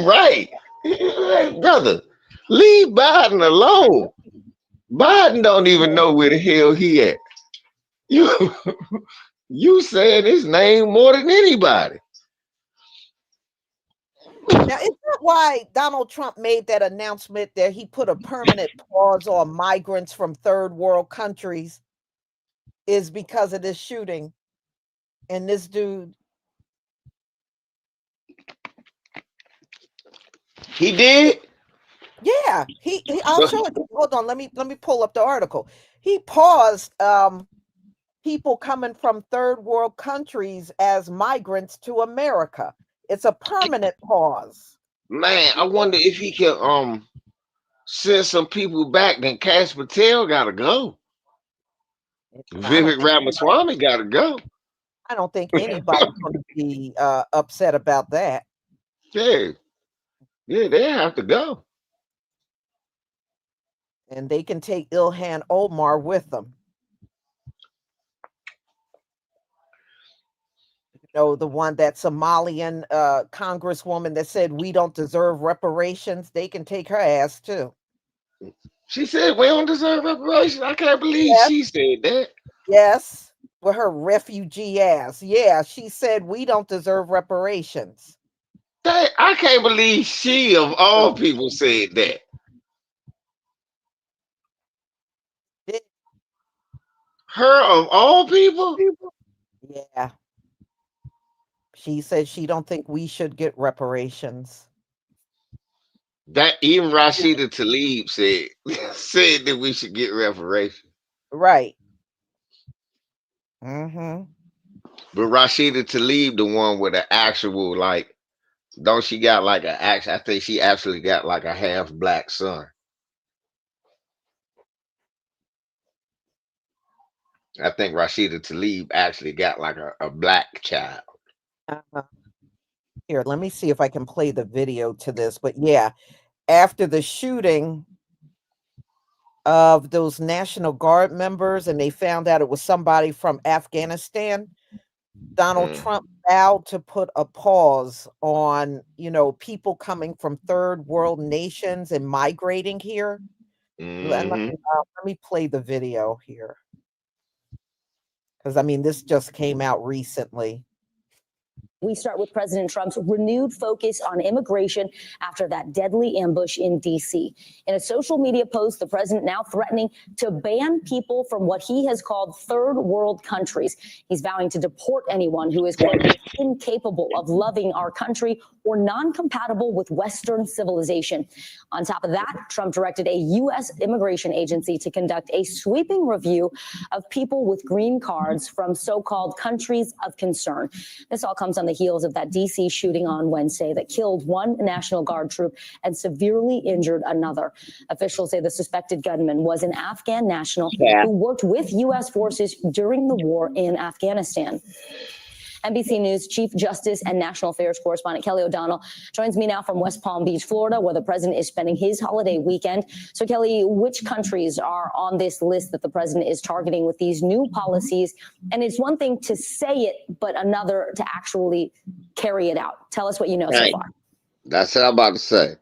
right, Like, brother. Leave Biden alone. Biden don't even know where the hell he at. You you saying his name more than anybody. Now, is that why Donald Trump made that announcement that he put a permanent pause on migrants from third world countries? Is because of this shooting and this dude. He did. Yeah, I'll But show it to you. Hold on, let me pull up the article. He paused people coming from third world countries as migrants to America. It's a permanent pause. man, I wonder if he can send some people back. Then Cash Patel gotta go. I don't Vivek think Ramaswamy gotta go. anybody's going to be upset about that. Yeah, yeah, they have to go. And they can take Ilhan Omar with them. The one that Somalian congresswoman that said we don't deserve reparations, they can take her ass too. She said we don't deserve reparations. I can't believe Yes, she said that. yes, with her refugee ass. Yeah, she said we don't deserve reparations. I can't believe she of all people said that. Did- Her of all people. Yeah, she said she don't think we should get reparations. That even Rashida Tlaib said said that we should get reparations. Right. Mm-hmm. But Rashida Tlaib, the one with the actual like Don't she got like a actually? I think she actually got like a half black son. I think Rashida Tlaib actually got like a black child. Uh, Here, let me see if I can play the video to this. But yeah, after the shooting of those National Guard members and they found out it was somebody from Afghanistan, Donald Mm, Trump vowed to put a pause on, people coming from third world nations and migrating here. hmm Let me play the video here because I mean this just came out recently. We start with President Trump's renewed focus on immigration after that deadly ambush in D.C. In a social media post, the president now threatening to ban people from what he has called third world countries. He's vowing to deport anyone who is, quote, incapable of loving our country or non-compatible with Western civilization. On top of that, Trump directed a U.S. immigration agency to conduct a sweeping review of people with green cards from so-called countries of concern. This all comes on the heels of that D.C. shooting on Wednesday that killed one National Guard troop and severely injured another. Officials say the suspected gunman was an Afghan national who worked with U.S. forces during the war in Afghanistan. NBC News Chief Justice and National Affairs correspondent Kelly O'Donnell joins me now from West Palm Beach, Florida, where the president is spending his holiday weekend. So, Kelly, which countries are on this list that the president is targeting with these new policies? And it's one thing to say it, but another to actually carry it out. Tell us what you know so far. That's what I'm about to say.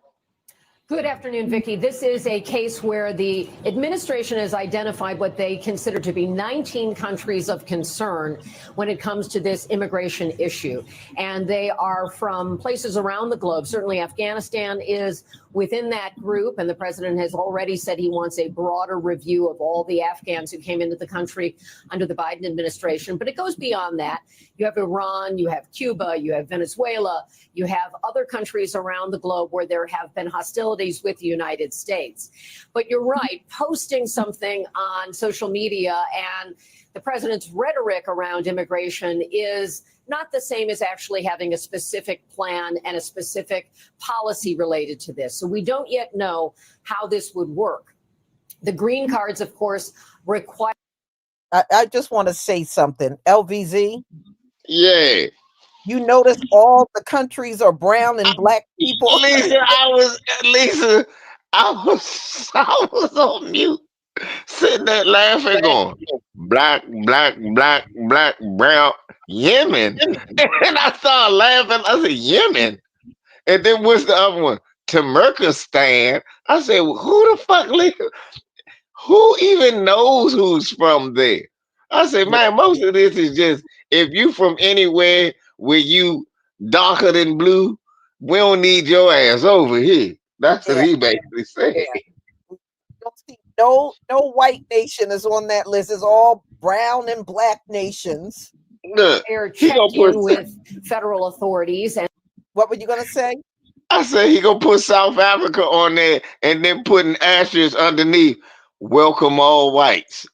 Good afternoon, Vicki. This is a case where the administration has identified what they consider to be 19 countries of concern when it comes to this immigration issue. And they are from places around the globe. Certainly Afghanistan is within that group, and the president has already said he wants a broader review of all the Afghans who came into the country under the Biden administration. But it goes beyond that. You have Iran, you have Cuba, you have Venezuela, you have other countries around the globe where there have been hostilities with the United States. But you're right, posting something on social media and the president's rhetoric around immigration is not the same as actually having a specific plan and a specific policy related to this. So we don't yet know how this would work. The green cards, of course, require. I just want to say something. LVZ, Yeah. you notice all the countries are brown and black people. Lisa, I was on mute, sitting there laughing, going, black, black, black, black, brown, Yemen. And I started laughing. I said, Yemen. And then what's the other one? Turkmenistan. I said, well, who the fuck live? Who even knows who's from there? I said, man, most of this is just if you from anywhere where you darker than blue, we don't need your ass over here. That's what he basically said. Don't see no white nation is on that list. It's all brown and black nations. Look, They're he checked gonna put. in with federal authorities. And What were you gonna say? I said he gonna put South Africa on there and then put an asterisk underneath. Welcome all whites.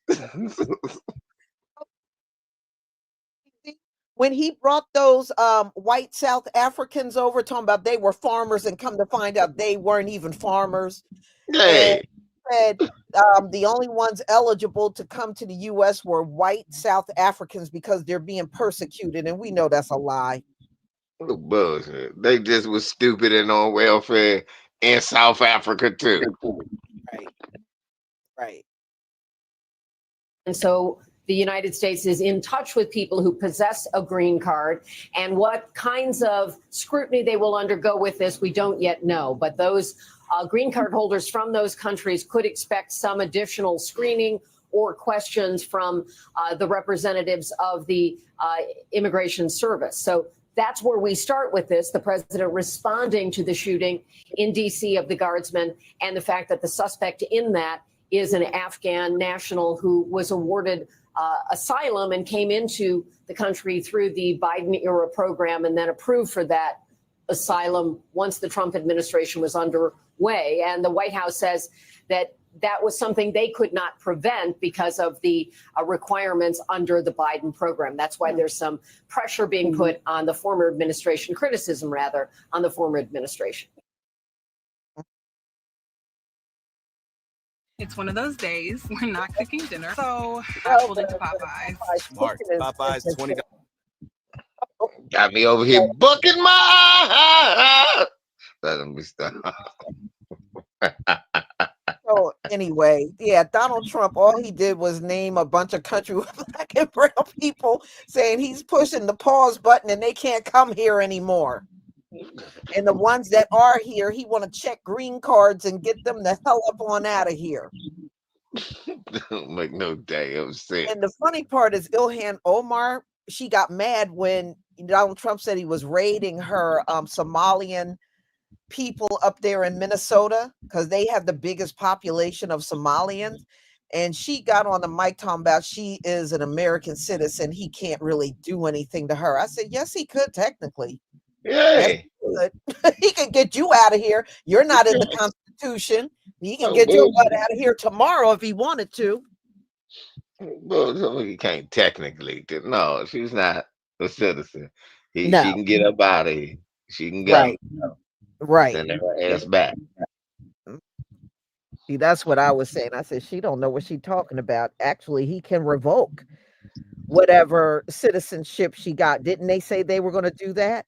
When he brought those white South Africans over, talking about they were farmers, and come to find out they weren't even farmers. Yeah. And said the only ones eligible to come to the U.S. were white South Africans because they're being persecuted, and we know that's a lie. Bullshit. They just was stupid and on welfare in South Africa too. Right. Right. And so the United States is in touch with people who possess a green card, and what kinds of scrutiny they will undergo with this, we don't yet know. But those green card holders from those countries could expect some additional screening or questions from the representatives of the Immigration Service. So that's where we start with this, the president responding to the shooting in D.C. of the Guardsmen and the fact that the suspect in that is an Afghan national who was awarded asylum and came into the country through the Biden era program and then approved for that asylum once the Trump administration was underway. And the White House says that that was something they could not prevent because of the requirements under the Biden program. That's why there's some pressure being put on the former administration, criticism rather, on the former administration. It's one of those days. We're not cooking dinner. So I Well, pulled into Popeyes. Smart. Popeyes, $20. Got me over here booking my. Let me stop. So anyway, yeah, Donald Trump, all he did was name a bunch of country black and brown people, saying he's pushing the pause button and they can't come here anymore. And the ones that are here, he want to check green cards and get them the hell up on out of here. Don't make no damn sense. And the funny part is Ilhan Omar, she got mad when Donald Trump said he was raiding her Somalian people up there in Minnesota because they have the biggest population of Somalians. And she got on the mic talking about she is an American citizen. He can't really do anything to her. I said, yes, he could technically. Yeah. Yes, he could get you out of here. You're not in the Constitution. He can get your butt out of here tomorrow if he wanted to. Well, he can't technically. No, she's not a citizen. She No. can get up out of here. She can go. Right. Right. Send her ass back. See, that's what I was saying. I said, she don't know what she's talking about. Actually, he can revoke whatever citizenship she got. Didn't they say they were going to do that?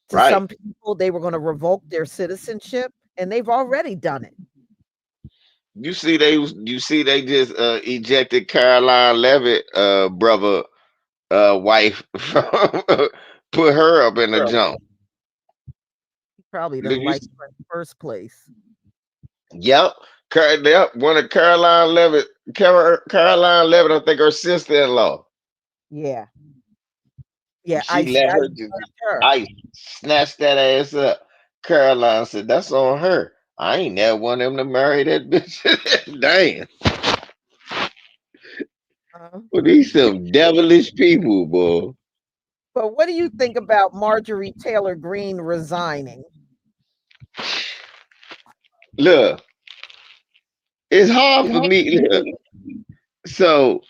To Right. some people, they were going to revoke their citizenship, and they've already done it. You see, they just ejected Caroline Levitt, brother, wife, put her up in the jump. He probably Did didn't you like s- her in the first place. Yep. Yep. One of Caroline Levitt, Caroline Levitt, I think her sister-in-law. Yeah. Yeah, She let her just her. I snatched that ass up. Caroline said, that's on her. I ain't never want him to marry that bitch. Damn. Well, these some devilish people, boy. But what do you think about Marjorie Taylor Greene resigning? Look, it's hard for me. Look, so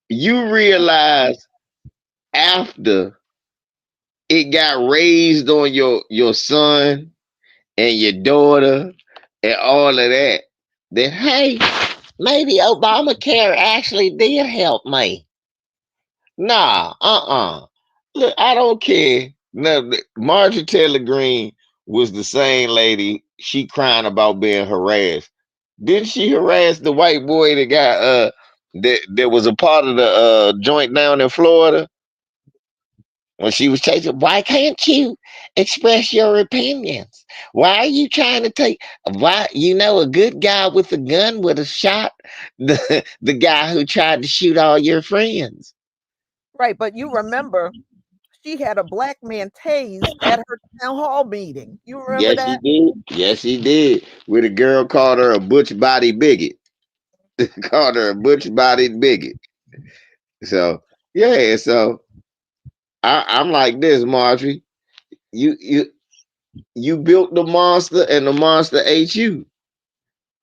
you realize after it got raised on your son and your daughter and all of that, that hey, maybe Obamacare actually did help me. Nah, Look, I don't care. No, Marjorie Taylor Greene was the same lady. She crying about being harassed. Didn't she harass the white boy that got that was a part of the joint down in Florida when she was chasing? Why can't you express your opinions? Why are you trying to take? Why a good guy with a gun would have shot the guy who tried to shoot all your friends. Right, but you remember she had a black man tased at her town hall meeting. You remember Yes, he that? did. Yes, he did. Where the girl called her a butch body bigot. Called her a butch bodied bigot. So yeah, so I'm like this, Marjorie. You built the monster and the monster ate you.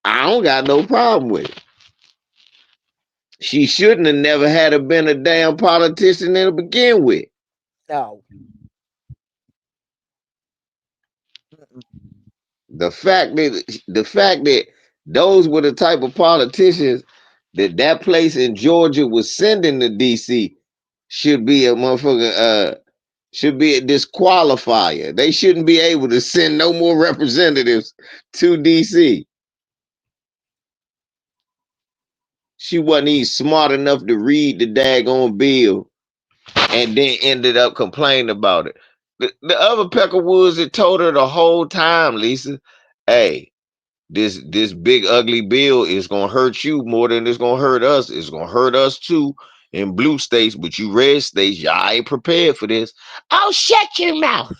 I don't got no problem with it. She shouldn't have never had to been a damn politician to begin with. No. The fact that those were the type of politicians that place in Georgia was sending to DC should be a motherfucker should be a disqualifier. They shouldn't be able to send no more representatives to DC. She wasn't even smart enough to read the daggone bill and then ended up complaining about it. The other Peckerwoods that told her the whole time, Lisa, hey, this big ugly bill is gonna hurt you more than it's gonna hurt us. It's gonna hurt us too in blue states, but you red states, y'all ain't prepared for this. Oh, shut your mouth.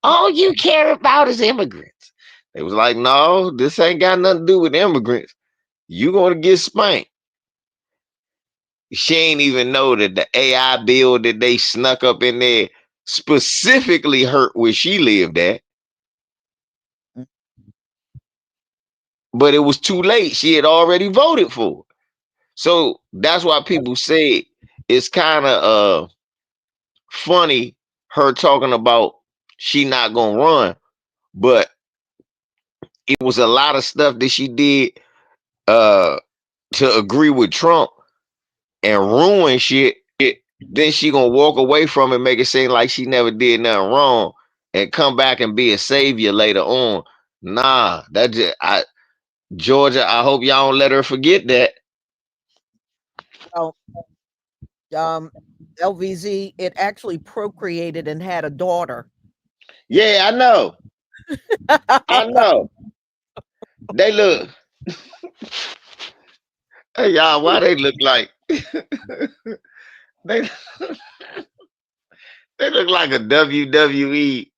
All you care about is immigrants. It was like, no, this ain't got nothing to do with immigrants. You gonna get spanked. She ain't even know that the AI bill that they snuck up in there specifically hurt where she lived at. but it was too late. She had already voted for it. So that's why people say it's kind of funny her talking about she not gonna run, but it was a lot of stuff that she did uh to agree with Trump and ruin shit. Then she gonna walk away from it, make it seem like she never did nothing wrong, and come back and be a savior later on. Nah, that just Georgia. I hope y'all don't let her forget that. Oh, um, LVZ, it actually procreated and had a daughter. Yeah, I know. I know. They look. Hey y'all, why they look like they they look like a WWE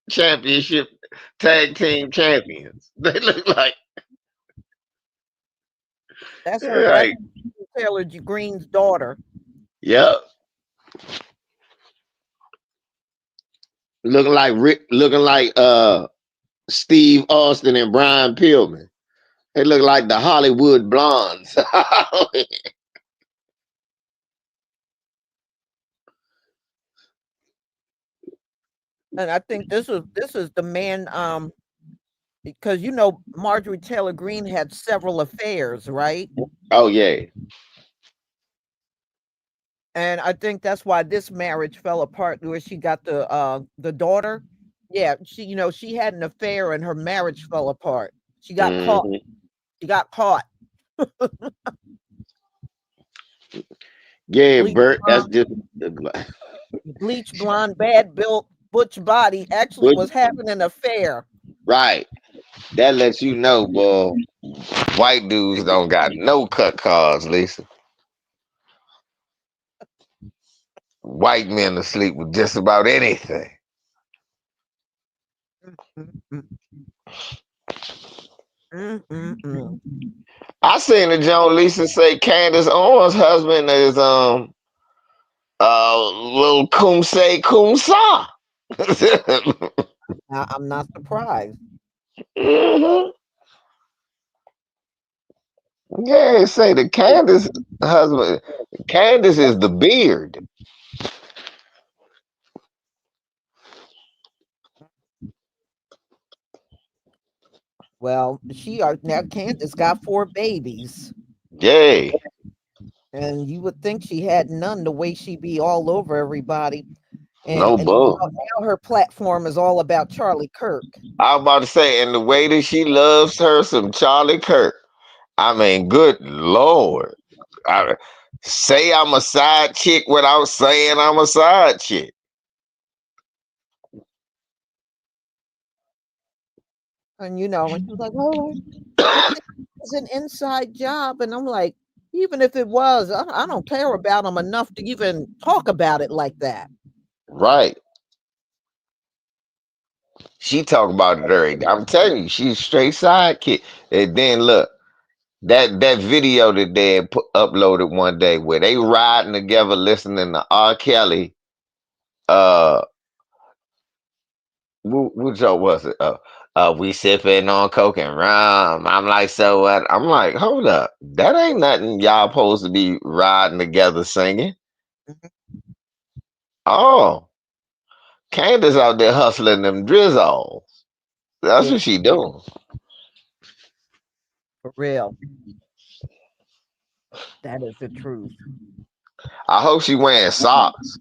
championship tag team champions. They look That's like Taylor Green's daughter. yep. Looking like Steve Austin and Brian Pillman. They look like the Hollywood blondes. And I think this is the man, because Marjorie Taylor Greene had several affairs, right? Oh yeah. And I think that's why this marriage fell apart, where she got the daughter. Yeah, she had an affair and her marriage fell apart. She got caught. Hmm. She got caught. Yeah, Bleach Bert. That's blonde, just bleach blonde, bad built, butch body. Actually, what- was having an affair. right. That lets you know, boy. White dudes don't got no cut cards, Lisa. White men are sleep with just about anything. Mm, mm, mm, mm. I seen the Joan Lisa say Candace Owens' husband is little Kumse Kumsa. I'm not surprised. Hmm. Yeah, say the Candace husband. Candace is the beard. Well, now Candace got 4 babies, Yeah, and you would think she had none the way she be all over everybody. And no and bull. now her platform is all about Charlie Kirk. I was about to say, and the way that she loves her some Charlie Kirk. I mean, good Lord. I, say I'm a side chick without saying I'm a side chick. And and she was like, "Oh, I think it's an inside job." And I'm like, even if it was, I don't care about them enough to even talk about it like that. Right. She talk about it every day. I'm telling you, she's a straight sidekick. And then look, that video that they had uploaded one day where they riding together listening to R. Kelly. Uh, which show was it? We sipping on coke and rum. I'm like, so what? I'm like, hold up, that ain't nothing y'all supposed to be riding together singing. Mhm. Oh, Candace out there hustling them drizzles. That's Yeah, what she doing. for real. That is the truth. I hope she wearing socks.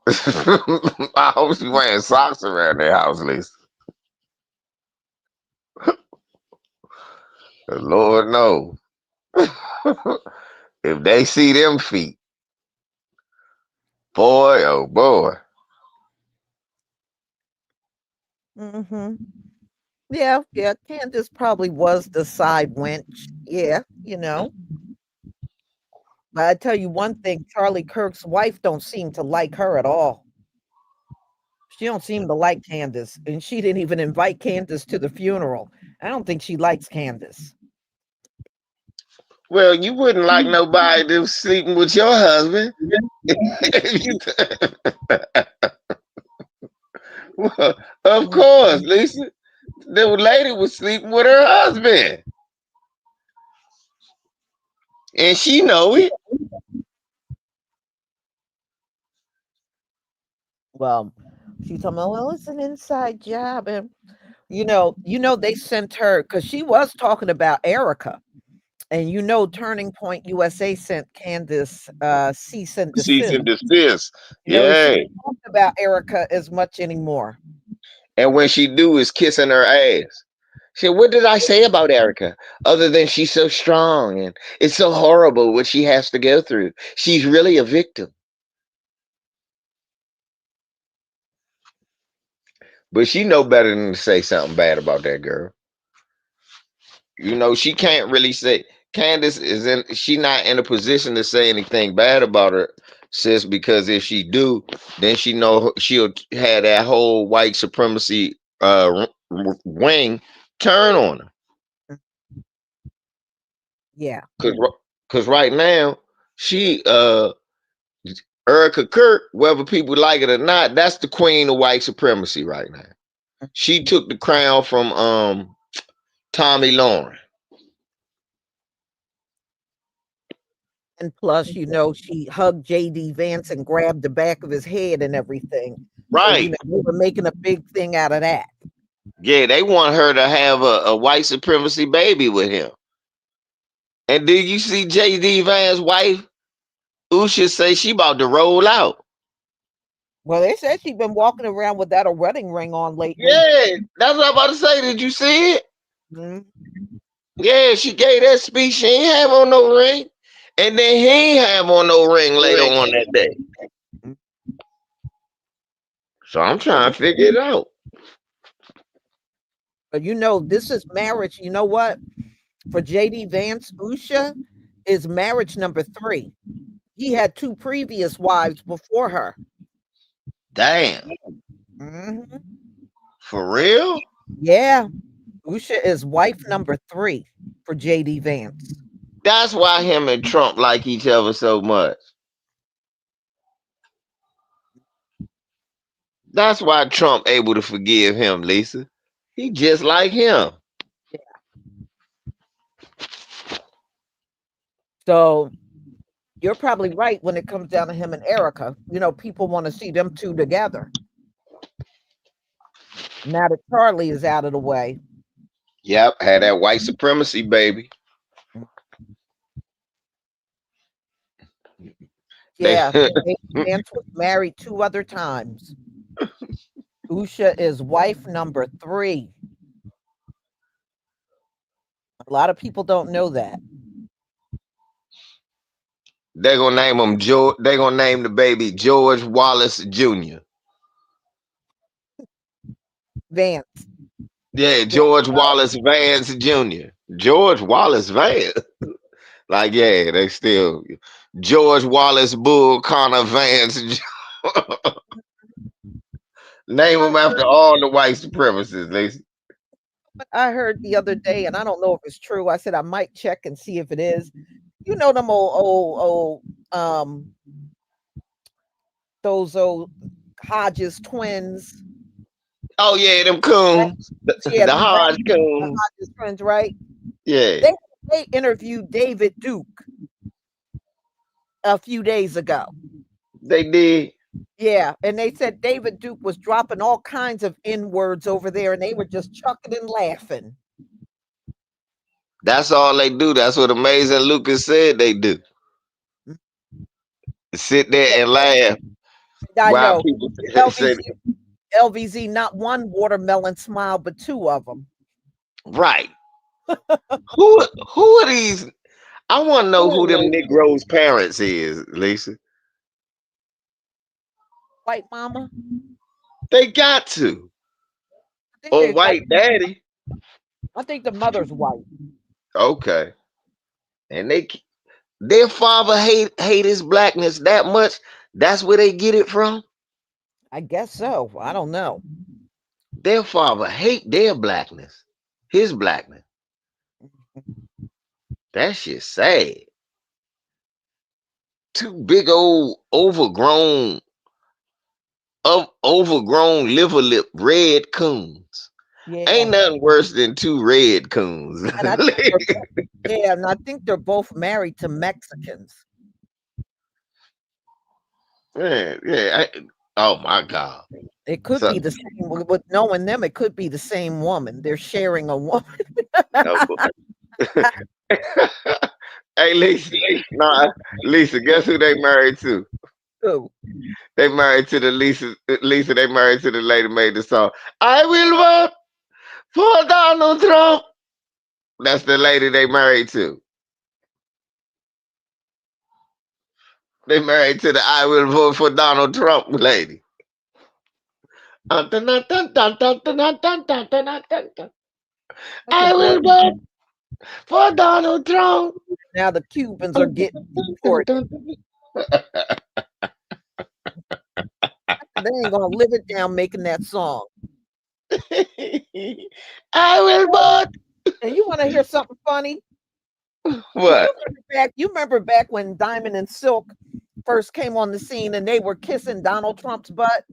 I hope she wearing socks around their house, Lisa. Lord knows. If they see them feet, boy, oh boy. Hmm. Yeah. Candace probably was the side wench. Yeah. But I tell you one thing, Charlie Kirk's wife don't seem to like her at all. She don't seem to like Candace, and she didn't even invite Candace to the funeral. I don't think she likes Candace. Well, you wouldn't like nobody to sleeping with your husband. Well, of course, Lisa. The lady was sleeping with her husband, and she know it. Well, she's talking about, well, it's an inside job. And they sent her because she was talking about Erica. And Turning Point USA sent Candace cease and Cease desist. and desist. She Yeah. don't talk about Erica as much anymore. And when she do is kissing her ass. She said, what did I say about Erica? Other than she's so strong and it's so horrible what she has to go through. She's really a victim. But she know better than to say something bad about that girl. She can't really say Candace she not in a position to say anything bad about her, sis, because if she do, then she know she'll have that whole white supremacy wing turn on her. Yeah. Cause right now, she Erica Kirk, whether people like it or not, that's the queen of white supremacy right now. She took the crown from Tommy Lauren. And plus, she hugged JD Vance and grabbed the back of his head and everything. Right. So, they were making a big thing out of that. Yeah, they want her to have a white supremacy baby with him. And did you see JD Vance's wife? Usha say she about to roll out. Well, they said she's been walking around without a wedding ring on lately. Yeah, that's what I'm about to say. Did you see it? Mm-hmm. Yeah, she gave that speech. She ain't have on no ring. And then he ain't have on no ring later on that day. So I'm trying to figure it out. But this is marriage. You know what? For JD Vance, Usha is marriage number 3. He had 2 previous wives before her. Damn. Mm-hmm. For real? Yeah. Usha is wife number 3 for JD Vance. That's why him and Trump like each other so much. That's why Trump able to forgive him, Lisa. He just like him. So you're probably right when it comes down to him and Erica. People want to see them 2 together. Now that Charlie is out of the way. Yep, had that white supremacy baby. Yeah, Vance was married 2 other times. Usha is wife number 3. A lot of people don't know that. They're gonna name him George. They're gonna name the baby George Wallace Jr. Vance. Yeah, George Wallace Vance Jr. George Wallace Vance. Like, yeah, they still George Wallace Bull Connor Vance. Name them after all the white supremacists. I heard the other day, and I don't know if it's true. I said I might check and see if it is. Them old those old Hodges twins. Oh yeah, them coons. Yeah, The Hodge coons. the Hodges twins, right? Yeah. They interviewed David Duke a few days ago. They did. Yeah, and they said David Duke was dropping all kinds of N-words over there, and they were just chucking and laughing. That's all they do. That's what Amazing Lucas said they do. Sit there and laugh. I know. People LVZ, not one watermelon smile, but 2 of them. Right. who are these? I want to know who them Negroes' parents is, Lisa. White mama? They got to. Or white daddy. I think the mother's white. Okay. And their father hate his blackness that much. That's where they get it from. I guess so. I don't know. Their father hate their blackness, his blackness. That shit sad. 2 big old overgrown liver lip red coons. Yeah, Ain't nothing worse than two red coons. and I think and I think they're both married to Mexicans. Man, yeah. Oh my God. It could So, be the same with knowing them, it could be the same woman. They're sharing a woman. oh, hey, Lisa. Nah, Lisa, guess who they married to? Too. They married to the Lisa, they married to the lady who made the song. I will vote for Donald Trump. That's the lady they married to. They married to the I will vote for Donald Trump lady. I will vote for Donald Trump. Now the Cubans are getting deported. They ain't gonna live it down making that song. I will vote. And you want to hear something funny? What? You remember back when Diamond and Silk first came on the scene and they were kissing Donald Trump's butt?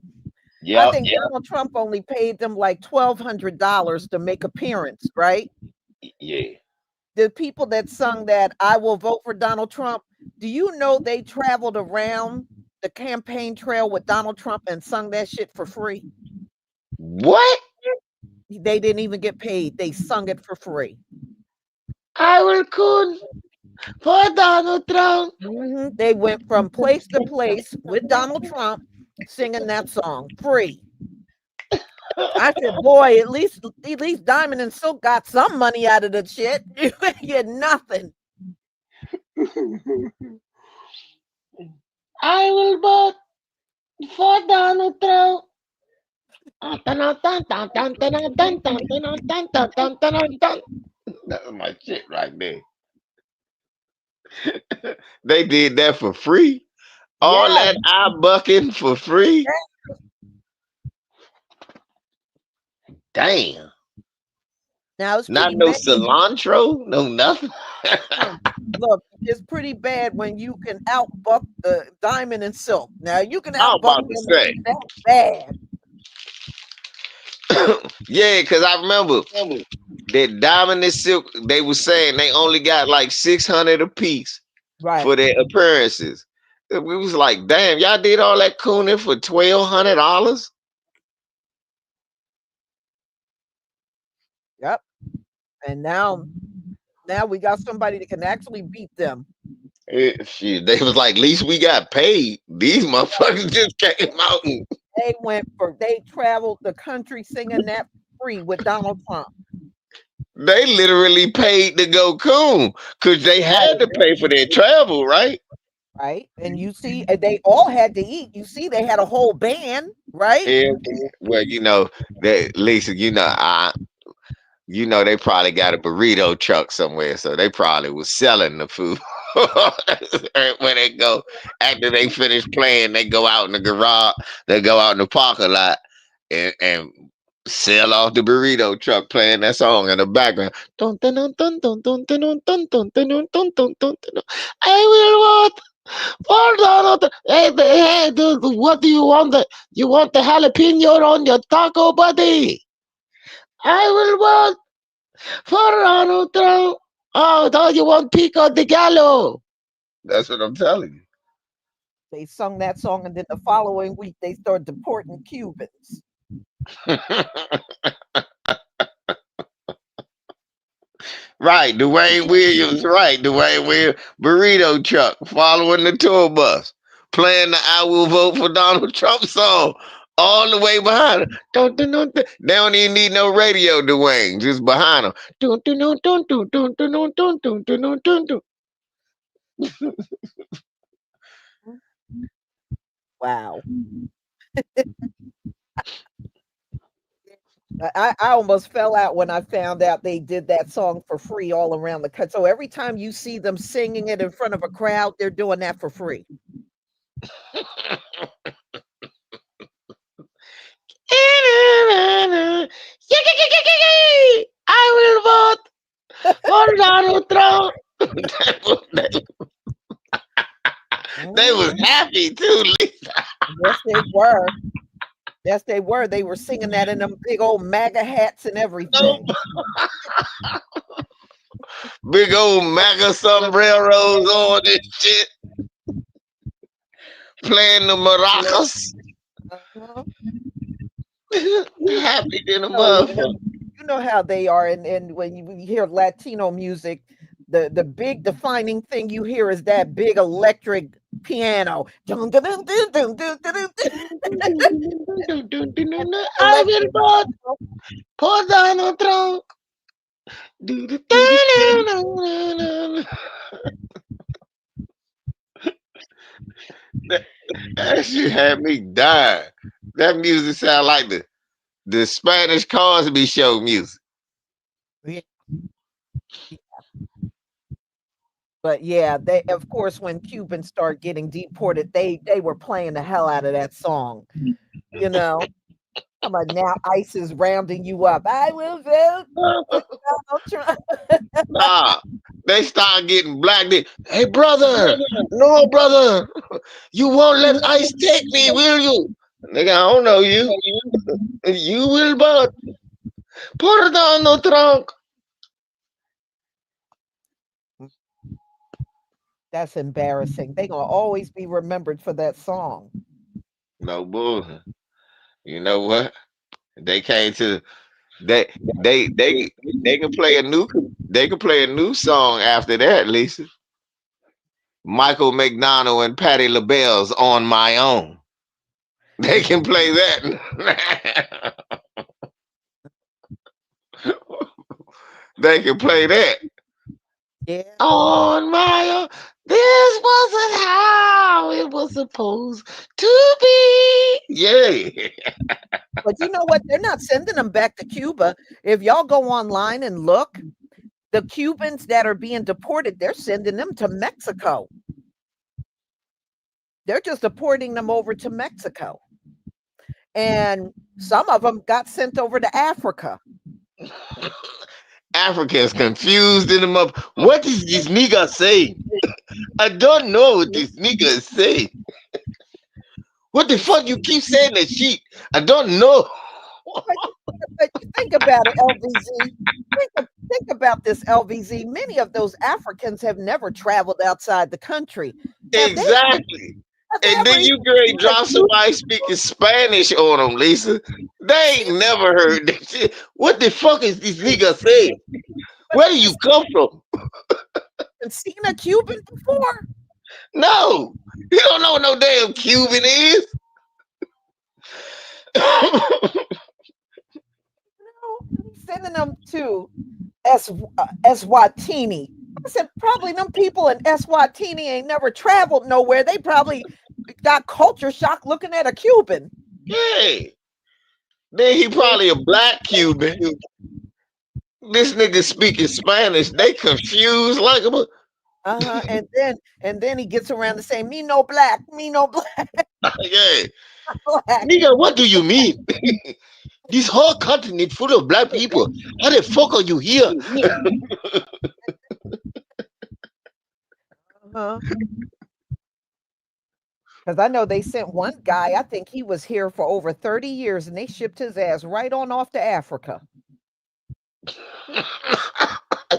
I Yep. think Donald Trump only paid them like $1,200 to make appearance, right? Yeah. The people that sung that I will vote for Donald Trump, do you know they traveled around the campaign trail with Donald Trump and sung that shit for free? What? They didn't even get paid. They sung it for free. I will coon for Donald Trump. They went from place to place with Donald Trump singing that song free. I said, boy, at least Diamond and Silk got some money out of the shit. You get nothing. I will vote for Donald Trump. That's my shit right there. They did that for free. All Yeah. that eye bucking for free. Damn. Now it's Not pretty no bad. cilantro, no nothing. Look, it's pretty bad when you can outbuck the Diamond and Silk. Now you can I'm outbuck about to them. say. That's bad. Yeah, because I remember that Diamond and Silk, they were saying they only got like 600 apiece Right. for their appearances. We was like, damn, y'all did all that cooning for $1,200? Yep. And now we got somebody that can actually beat them. Shit, they was like, at least we got paid. These motherfuckers just came out and They traveled the country singing that free with Donald Trump. they literally paid to go coon because they had to pay for their travel, right? Right. And you see, they all had to eat. You see, they had a whole band, right? Yeah. Well, that Lisa, they probably got a burrito truck somewhere, so they probably was selling the food. When they go after they finish playing, they go out in the garage, they go out in the parking lot and sell off the burrito truck playing that song in the background. Dun, dun, dun, dun, dun, dun, dun, dun, dun, dun, dun, dun, dun, dun, dun, dun. I will vote for Donald. Hey, dude, what do you want? You want the jalapeno on your taco, buddy? I will vote for Donald Trump. Oh, don't you want pico de gallo? That's what I'm telling you. They sung that song, and then the following week they started deporting Cubans. Right, Dwayne Williams. Right, Dwayne Williams. Burrito truck following the tour bus, playing the "I Will Vote for Donald Trump" song all the way behind them. Dun, dun, dun, dun. They don't even need no radio, Dwayne, just behind them. Dun, dun, dun, dun, dun, dun, dun, dun, dun, dun, dun, dun, dun, dun. Wow. I almost fell out when I found out they did that song for free all around the country. So every time you see them singing it in front of a crowd, they're doing that for free. I will vote for Donald Trump. They was happy too, Lisa. Yes, they were. Yes, they were. They were singing that in them big old MAGA hats and No, everything. big old MAGA sombreros on this shit, playing the maracas. Uh-huh. Happy than a So, motherfucker. you know how they are, and when you hear Latino music, the big defining thing you hear is that big electric piano. Dun, dun, dun, dun, dun, dun, dun, dun, I will electric. but put down a trunk. That, that shit had me dying. That music sound like the Spanish Cosby Show music. Yeah. But yeah, they of course when Cubans start getting deported, they were playing the hell out of that song. You know, I'm like now ICE is rounding you up. I will vote for Donald Trump. Nah, they start getting black. Hey, brother, no, brother, you won't let ICE take me, will you? Nigga, I don't know you. You will, but put it on the trunk. That's embarrassing. They gonna always be remembered for that song. No bull. You know what? They came to they they they they can play a new song after that, Lisa. Michael McDonald and Patti LaBelle's "On My Own." They can play that. They can play that. Yeah. On my own. This wasn't how it was supposed to be. Yeah. But you know what? They're not sending them back to Cuba. If y'all go online and look, the Cubans that are being deported, they're sending them to Mexico. They're just deporting them over to Mexico. And some of them got sent over to Africa. Africans confused in them up. What is this nigga saying? I don't know what this nigga is saying. What the fuck you keep saying that shit? I don't know. But you think about it, LVZ. Think about this, LVZ. Many of those Africans have never traveled outside the country. Have they? Exactly. Have they And ever then even you great seen a drop somebody speaking Spanish on them, Lisa. They ain't never heard that shit. What the fuck is this nigga saying? Where do you come from? seen a Cuban before? No, you don't know what no damn Cuban is. No, he's sending them to Eswatini. I said, probably them people in Eswatini ain't never traveled nowhere. They probably got culture shock looking at a Cuban. Hey, then he probably a black Cuban. This nigga speaking Spanish. They confused like a. Uh-huh. And then he gets around to say, me no black, me no black, Yeah, black. nigga, what do you mean? This whole continent full of black people. How the fuck are you here? Uh-huh. Because I know they sent one guy, I think he was here for over 30 years, and they shipped his ass right on off to Africa.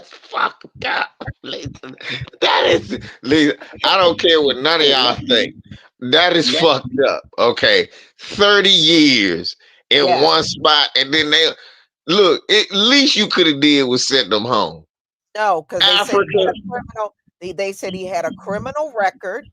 Fuck God. Listen, that is, listen, I don't care what none of y'all think. That is fucked up. Okay. 30 years in Yeah. one spot, and then they look, at least you could have did was sent them home. No, because they said he had Africa. a criminal. They said he had a criminal record,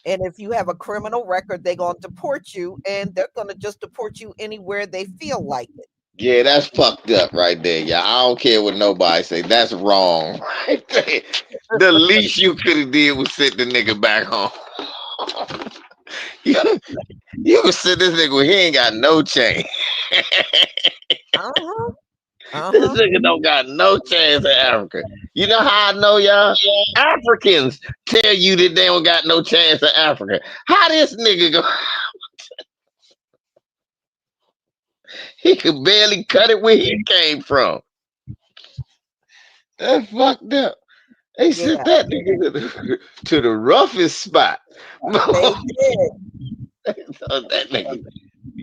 and if you have a criminal record, they're gonna deport you, and they're gonna just deport you anywhere they feel like it. Yeah, that's fucked up right there, y'all. I don't care what nobody say. That's wrong. Right there. The least you could have did was send the nigga back home. you, you could send this nigga when he ain't got no chain. Uh-huh. This Uh-huh. nigga don't got no chance in Africa. You know how I know y'all? Africans tell you that they don't got no chance in Africa. How this nigga go? He could barely cut it where he came from. That's fucked up. They sent Yeah, that nigga to the roughest spot. they did. So that nigga,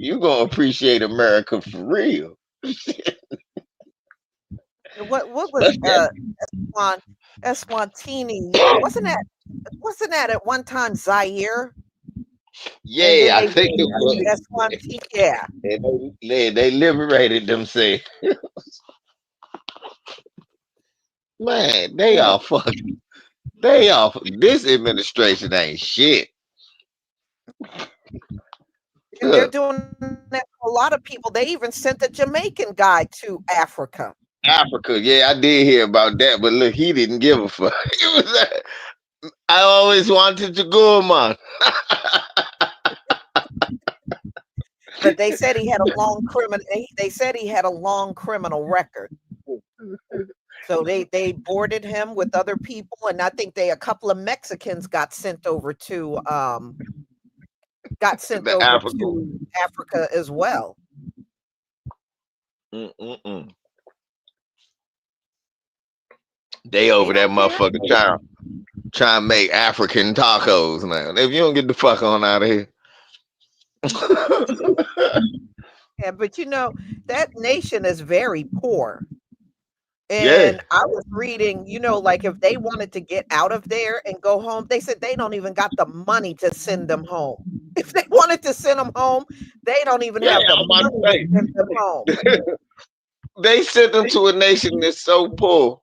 You gonna appreciate America for real. What was But that, Eswan Eswatini? Wasn't that at one time Zaire? And then yeah, I they think it was. Eswatini, yeah. And they liberated themselves. Man, they Yeah. all fucking. They all. This administration ain't shit. And they're doing that for a lot of people. They even sent a Jamaican guy to Africa. Africa, yeah, I did hear about that, but look, he didn't give a fuck. It was like, I always wanted to go, man. But they said he had a long criminal. They said he had a long criminal record. So they boarded him with other people, and I think a couple of Mexicans got sent The over Africa. to Africa as well. Mm-mm-mm. They They over that don't care. motherfucker trying to make African tacos now. If you don't get the fuck on out of here. Yeah, but that nation is very poor. Yeah. And I was reading, like if they wanted to get out of there and go home, they said they don't even got the money to send them home. If they wanted to send them home, they don't even Yeah, have the I'm about to money to send them home. say. They sent them to a nation that's so poor.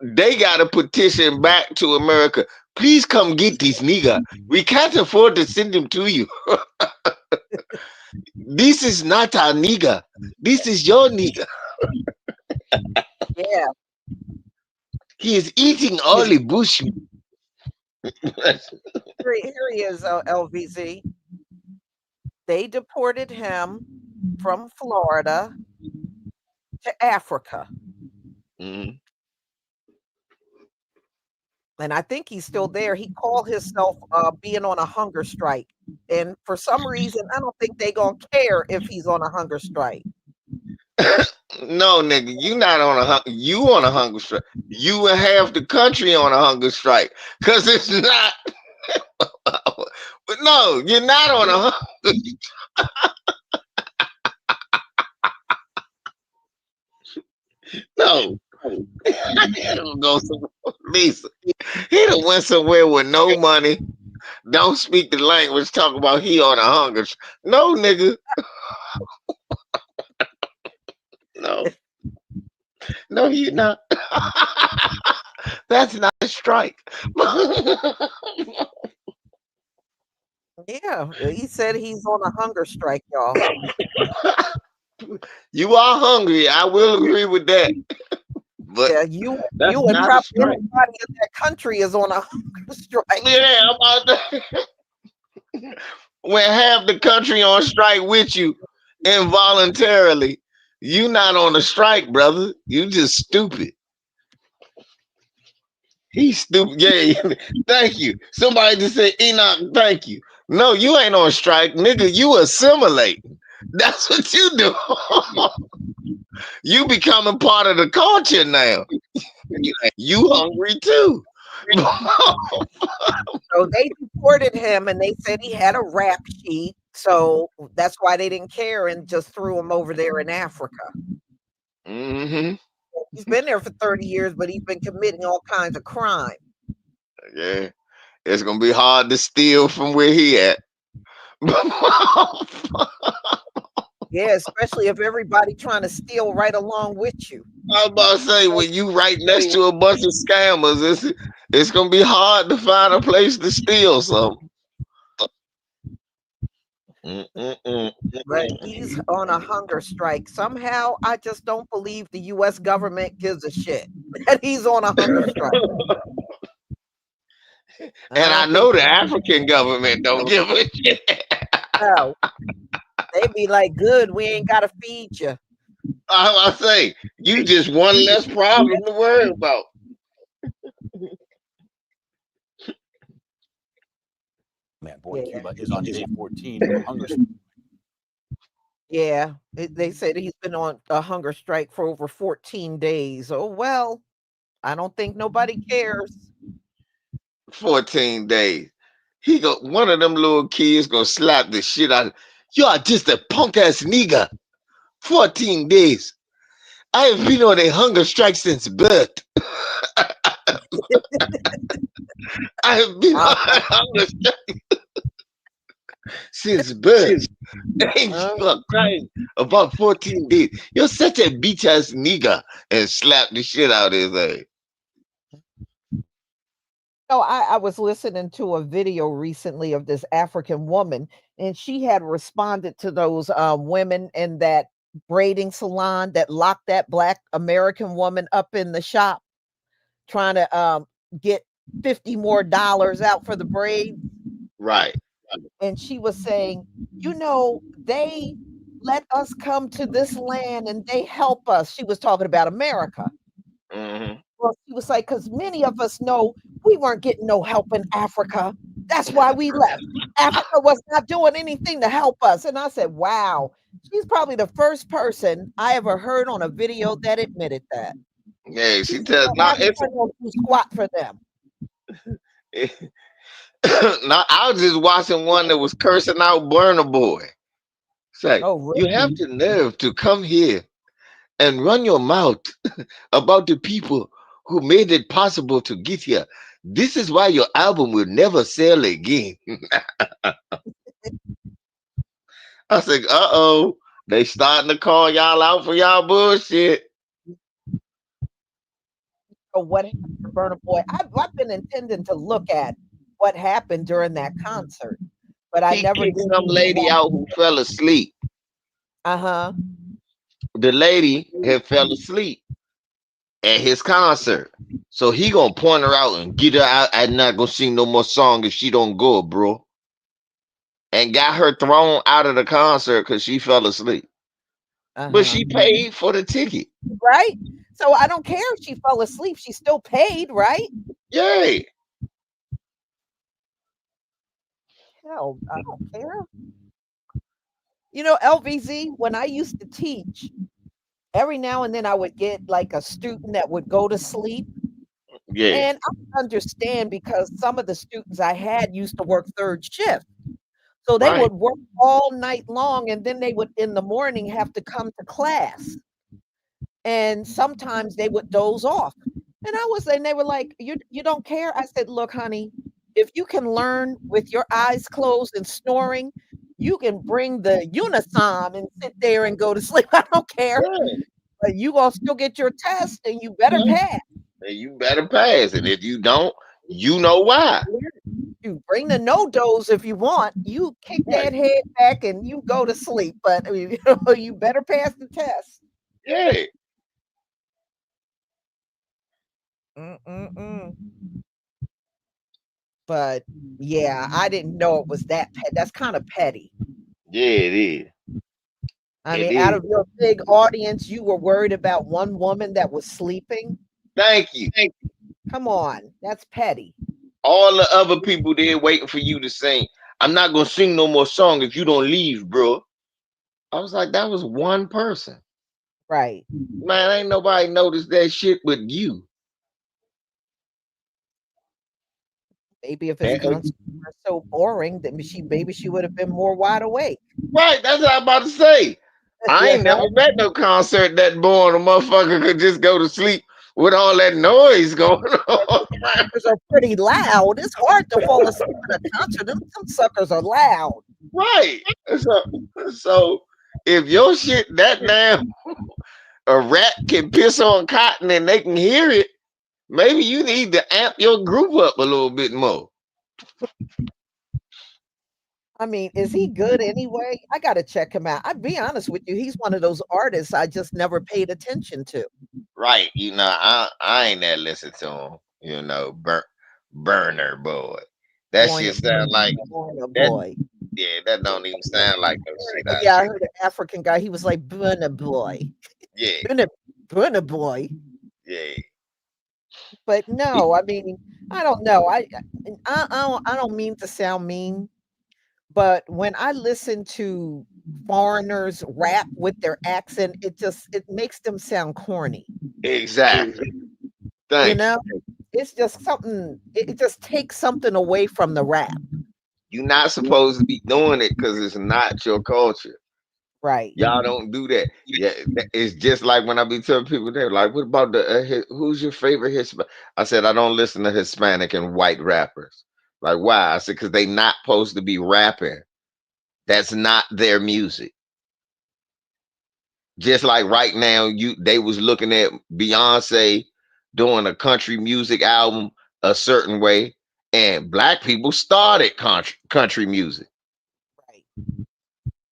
They got a petition back to America. Please come get these nigga. We can't afford to send them to you. This is not our nigga. This is your nigga. Yeah. He is eating all the bush. Here he is, LVZ. They deported him from Florida to Africa. Mhm. And I think he's still there. He called himself being on a hunger strike. And for some reason, I don't think they gonna care if he's on a hunger strike. No, nigga, you on a hunger strike. You and half the country on a hunger strike. Cause it's not. But no, you're not on a hunger. No, he don't go somewhere. Lisa, he done went somewhere with no money. Don't speak the language. Talk about he on a hunger. No, nigga. No, no, you not. That's not a strike. Yeah, he said he's on a hunger strike, y'all. You are hungry. I will agree with that. But Yeah, you that's and not a probably strike. everybody in that country is on a hunger strike. Yeah, I'm about to. When half the country on strike with you involuntarily, you not on a strike, brother. You just stupid. He's stupid. Yeah, thank you. Somebody just said, Enoch, thank you. No, you ain't on strike, nigga. You assimilate. That's what you do. You becoming part of the culture now. You hungry too. So they deported him and they said he had a rap sheet. So that's why they didn't care and just threw him over there in Africa. hmm He's been there for 30 years, but he's been committing all kinds of crime. Yeah, it's gonna be hard to steal from where he at. Yeah, especially if everybody trying to steal right along with you. I was about to say when you right next to a bunch of scammers, it's gonna be hard to find a place to steal something. Mm-mm-mm. But he's on a hunger strike. Somehow, I just don't believe the U.S. government gives a shit that he's on a hunger strike. I And I don't think know the African government don't give a shit. so. They be like, "Good, we ain't got to feed you." I say you just one less problem to worry about. Man, born in Yeah, Cuba is on day 14 of a hunger strike. yeah. They said he's been on a hunger strike for over 14 days. Oh well, I don't think nobody cares. 14 days. He go one of them little kids gonna slap the shit out. You are just a punk ass nigga. 14 days. I have been on a hunger strike since birth. I have been on Uh, a hunger strike since birth. And uh, you are crying about 14 days. You're such a bitch ass nigga. And slap the shit out of his ass. no, I was listening to a video recently of this African woman, and she had responded to those women in that braiding salon that locked that black American woman up in the shop, trying to get 50 more dollars out for the braid. Right. And she was saying, you know, they let us come to this land and they help us. She was talking about America. Hmm. Well, she was like, because many of us know we weren't getting no help in Africa. That's why we left. Africa was not doing anything to help us. And I said, wow, she's probably the first person I ever heard on a video that admitted that. Yeah, She she said, tells no, now Africa don't do squat for them. now I was just watching one that was cursing out Burner Boy. Say, Oh, you really? have the nerve to come here and run your mouth about the people who made it possible to get here. This is why your album will never sell again. I said, uh-oh, they starting to call y'all out for y'all bullshit. So what happened to Burna Boy? I've been intending to look at what happened during that concert, but I He never kicked did some get to lady watch. out who fell asleep. Uh-huh. The lady had fell asleep at his concert. So he gonna point her out and get her out. I'm not gonna sing no more song if she don't go, bro. And got her thrown out of the concert because she fell asleep. But Uh-huh. she paid for the ticket. Right? So I don't care if she fell asleep. She still paid, right? Yay. Hell, I don't care. You know, LVZ, when I used to teach, every now and then I would get like a student that would go to sleep. Yeah. And I understand because some of the students I had used to work third shift. So they Right. would work all night long and then they would in the morning have to come to class. And sometimes they would doze off. And they were like, you don't care? I said, look, honey, if you can learn with your eyes closed and snoring, you can bring the unison and sit there and go to sleep. I don't care. Yeah. But you gonna still get your test and you better Yeah. pass. And you better pass. And if you don't, you know why. You bring the no doze if you want. You kick Right. that head back and you go to sleep. But you know, you better pass the test. Yeah. Mm-mm-mm. But yeah, I didn't know it was that that's kind of petty. Yeah, it is. I It mean, out is. of your big audience, you were worried about one woman that was sleeping? Thank you. Come on, that's petty. All the other people there waiting for you to sing. I'm not gonna sing no more song if you don't leave, bro. I was like, that was one person. Right. Man, ain't nobody noticed that shit but you. Maybe if his And, concert were so boring, then maybe she would have been more wide awake. right, that's what I'm about to say. I You ain't know? never met no concert that boring a motherfucker could just go to sleep with all that noise going on. Suckers are pretty loud. It's hard to fall asleep at a concert. Some suckers are loud. Right. So if your shit that damn a rat can piss on cotton and they can hear it, maybe you need to amp your group up a little bit more. I mean, is he good anyway? I gotta check him out. I'd be honest with you, he's one of those artists I just never paid attention to. Right. I ain't that listen to him. Burner Boy. That Born a shit sound like born a that. boy. Yeah, that don't even sound like no shit I Yeah, I hear. heard an African guy, he was like, Burna Boy. Yeah, Burna Boy. yeah. But no, I mean, I don't know. I don't mean to sound mean, but when I listen to foreigners rap with their accent, it makes them sound corny. Exactly. You Thank you. know? It's just something it just takes something away from the rap. You're not supposed to be doing it because it's not your culture. Right. Y'all don't do that. Yeah, it's just like when I be telling people, they're like, "What about the who's your favorite Hispanic?" I said, "I don't listen to Hispanic and white rappers." Like, why? I said, "Because they not supposed to be rapping. That's not their music." Just like right now, they was looking at Beyonce doing a country music album a certain way, and black people started country music. Right.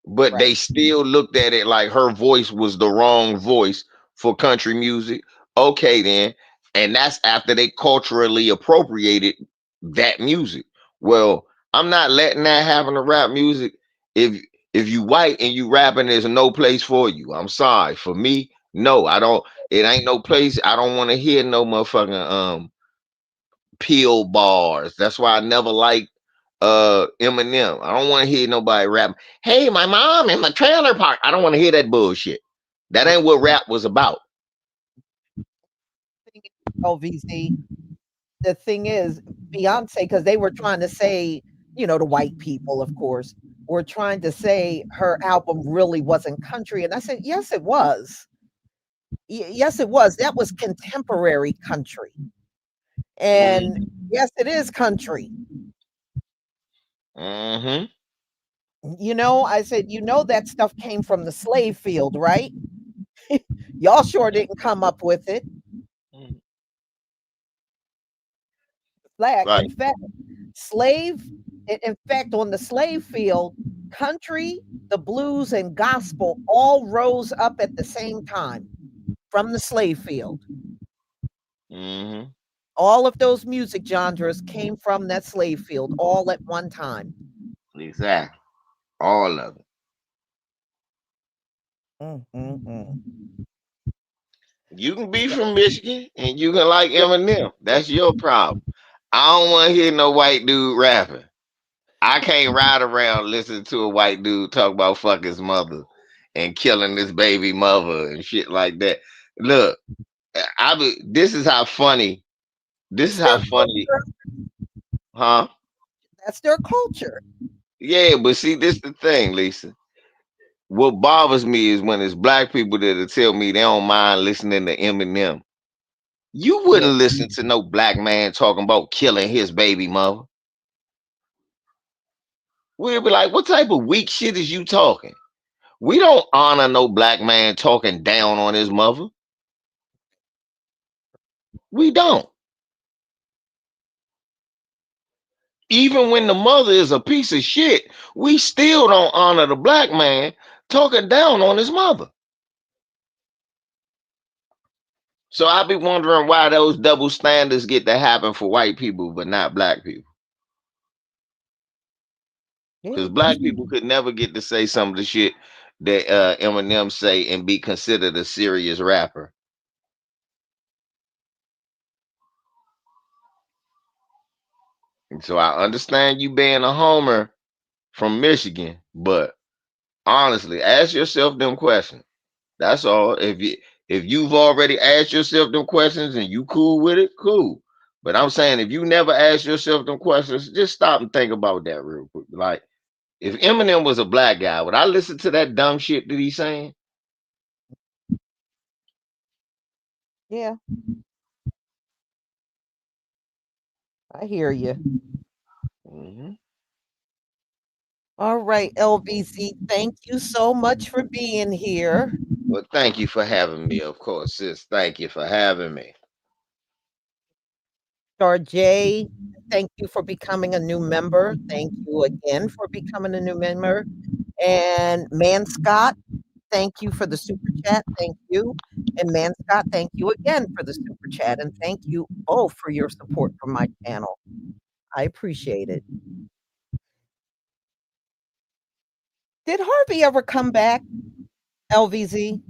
But they Right. still looked at it like her voice was the wrong voice for country music. Okay, then. And that's after they culturally appropriated that music. Well, I'm not letting that happen to rap music. If you white and you rapping, there's no place for you. I'm sorry. For me, no, I don't. It ain't no place. I don't want to hear no motherfucking pill bars. That's why I never liked Eminem. I don't want to hear nobody rap. Hey, my mom in my trailer park. I don't want to hear that bullshit. That ain't what rap was about. LVZ. The thing is, Beyonce, because they were trying to say, the white people, of course, were trying to say her album really wasn't country. And I said, yes, it was. Yes, it was. That was contemporary country. And Mm-hmm. yes, it is country. Mm-hmm. I said, that stuff came from the slave field, right? Y'all sure didn't come up with it. Black. Right. In fact, in fact, on the slave field, country, the blues, and gospel all rose up at the same time from the slave field. Mm-hmm. All of those music genres came from that slave field all at one time. Exactly. All of it. Mm, mm, mm. You can be from Michigan and you can like Eminem. That's your problem. I don't want to hear no white dude rapping. I can't ride around listening to a white dude talk about fuck his mother and killing his baby mother and shit like that. Look, this is how funny. This That's is how their funny, culture. huh? That's their culture. Yeah, but see, this the thing, Lisa. What bothers me is when it's black people that'll tell me they don't mind listening to Eminem. You Yeah. wouldn't listen to no black man talking about killing his baby mother. We'd be like, what type of weak shit is you talking? We don't honor no black man talking down on his mother. We don't. Even when the mother is a piece of shit, we still don't honor the black man talking down on his mother. So I be wondering why those double standards get to happen for white people but not black people. Yeah. Because black people could never get to say some of the shit that Eminem say and be considered a serious rapper. And so I understand you being a homer from Michigan, but honestly, ask yourself them questions. That's all. If you've already asked yourself them questions and you cool with it, cool. But I'm saying if you never ask yourself them questions, just stop and think about that real quick. Like if Eminem was a black guy, would I listen to that dumb shit that he's saying? Yeah. I hear you. Hmm. All right, LVZ. Thank you so much for being here. Well, thank you for having me, of course, sis. Thank you for having me. Star J, thank you for becoming a new member. Thank you again for becoming a new member. And Man Scott, thank you for the super chat. Thank you. And Man Scott, thank you again for the super chat. And thank you both for your support for my channel. I appreciate it. Did Harvey ever come back, LVZ?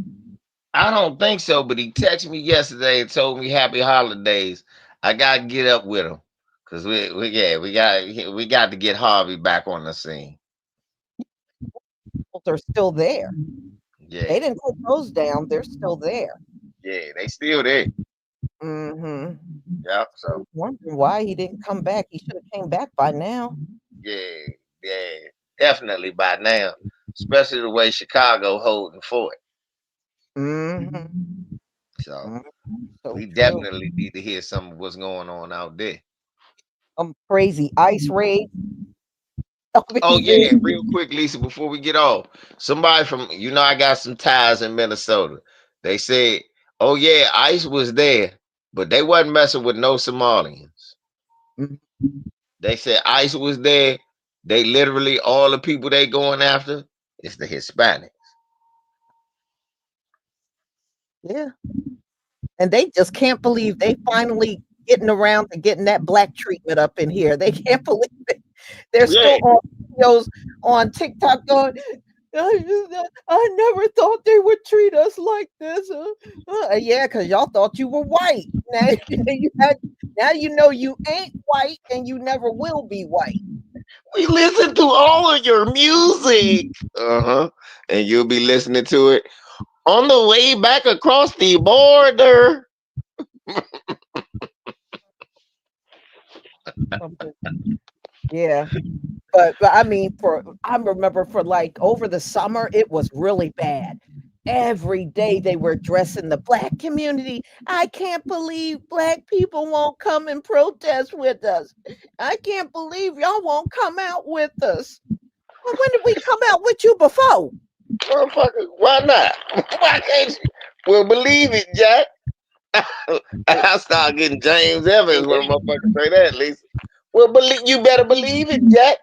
I don't think so, but he texted me yesterday and told me happy holidays. I gotta get up with him because we got to get Harvey back on the scene. Well, they're still there. Yeah, They didn't take those down. They're still there. yeah, they still there. Mm-hmm. Yeah, so Wondering why he didn't come back. He should have came back by now. yeah, Yeah, definitely by now, especially the way Chicago holding for it. Mm-hmm. So So we true. definitely need to hear some of what's going on out there. Crazy ice raid. Oh LBZ. yeah, real quick, Lisa, before we get off, somebody from I got some ties in Minnesota. They said, "Oh yeah, ICE was there, but they wasn't messing with no Somalians." Mhm. They said ICE was there. They literally all the people they going after is the Hispanics. Yeah. And they just can't believe they finally getting around to getting that black treatment up in here. They can't believe it. They're Yeah, still on videos on TikTok going, I never thought they would treat us like this. Yeah, because y'all thought you were white. Now now you know you ain't white and you never will be white. we listen to all of your music. Uh-huh. And you'll be listening to it on the way back across the border. Yeah. But I mean, I remember for like over the summer, it was really bad. Every day they were addressing the black community. I can't believe black people won't come and protest with us. I can't believe y'all won't come out with us. Well, when did we come out with you before? Motherfucker, why not? Why can't you? Well, believe it, Jack. I start getting James Evans when a motherfucker say that, Lisa. Well, you better believe it, Jack,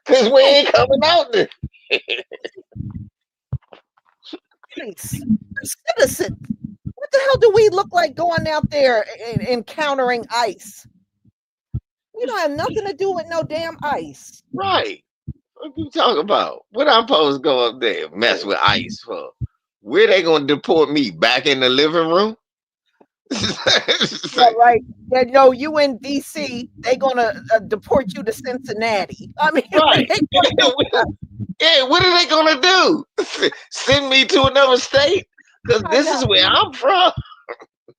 because we Hey, ain't coming out there. nice. Citizens. What the hell do we look like going out there and encountering ICE? We don't have nothing to do with no damn ICE. Right. What you talking about? What I'm supposed to go up there mess with ICE for? Where they gonna deport me? Back in the living room? Yeah, right. Yeah, no, you in DC, they gonna deport you to Cincinnati. I mean, what Right. they gonna do? Yeah, what are they gonna do? Send me to another state? Because I this know is where I'm from.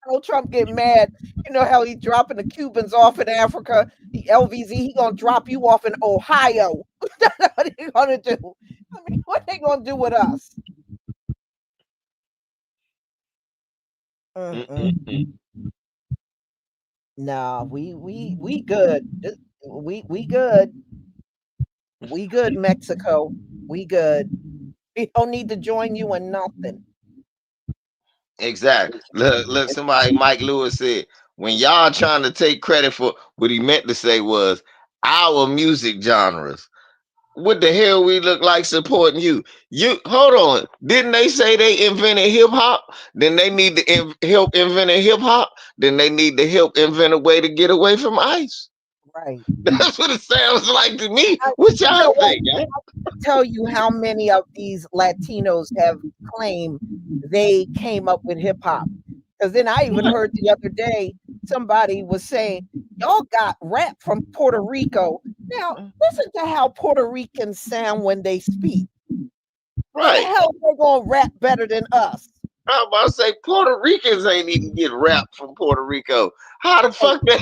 Donald Trump get mad. You know how he dropping the Cubans off in Africa? The LVZ, he gonna drop you off in Ohio. That's what he gonna do. I mean, what they gonna do with us? Mm-mm. Mm-mm-mm. Nah, we good. We good. We good, Mexico. We good. We don't need to join you in nothing. Exactly. Look, somebody, Mike Lewis said, when y'all trying to take credit for what he meant to say was our music genres. What the hell we look like supporting you? You hold on. Didn't they say they invented hip hop? Then they need to help invent hip hop. Then they need to help invent a way to get away from ICE. Right. That's what it sounds like to me. I, What you know y'all what? think? Eh? Tell you how many of these Latinos have claimed they came up with hip hop. Because then I even heard the other day somebody was saying, y'all got rap from Puerto Rico. Now, listen to how Puerto Ricans sound when they speak. How the Right. hell they gonna rap better than us? I'm about to say Puerto Ricans ain't even get rap from Puerto Rico. How the Right. fuck they?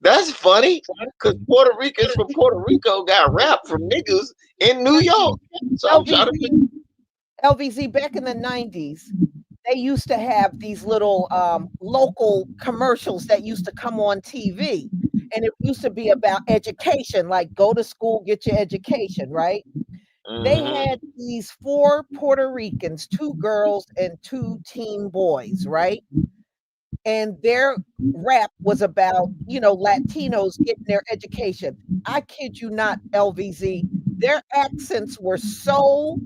That's funny, because Puerto Ricans from Puerto Rico got rap from niggas in New York. So I'm trying to figure. LVZ, LVZ, back in the 90s, they used to have these little local commercials that used to come on TV. And it used to be about education, like go to school, get your education, right? They Mm-hmm. had these four Puerto Ricans, two girls and two teen boys, right? And their rap was about, Latinos getting their education. I kid you not, LVZ. Their accents were so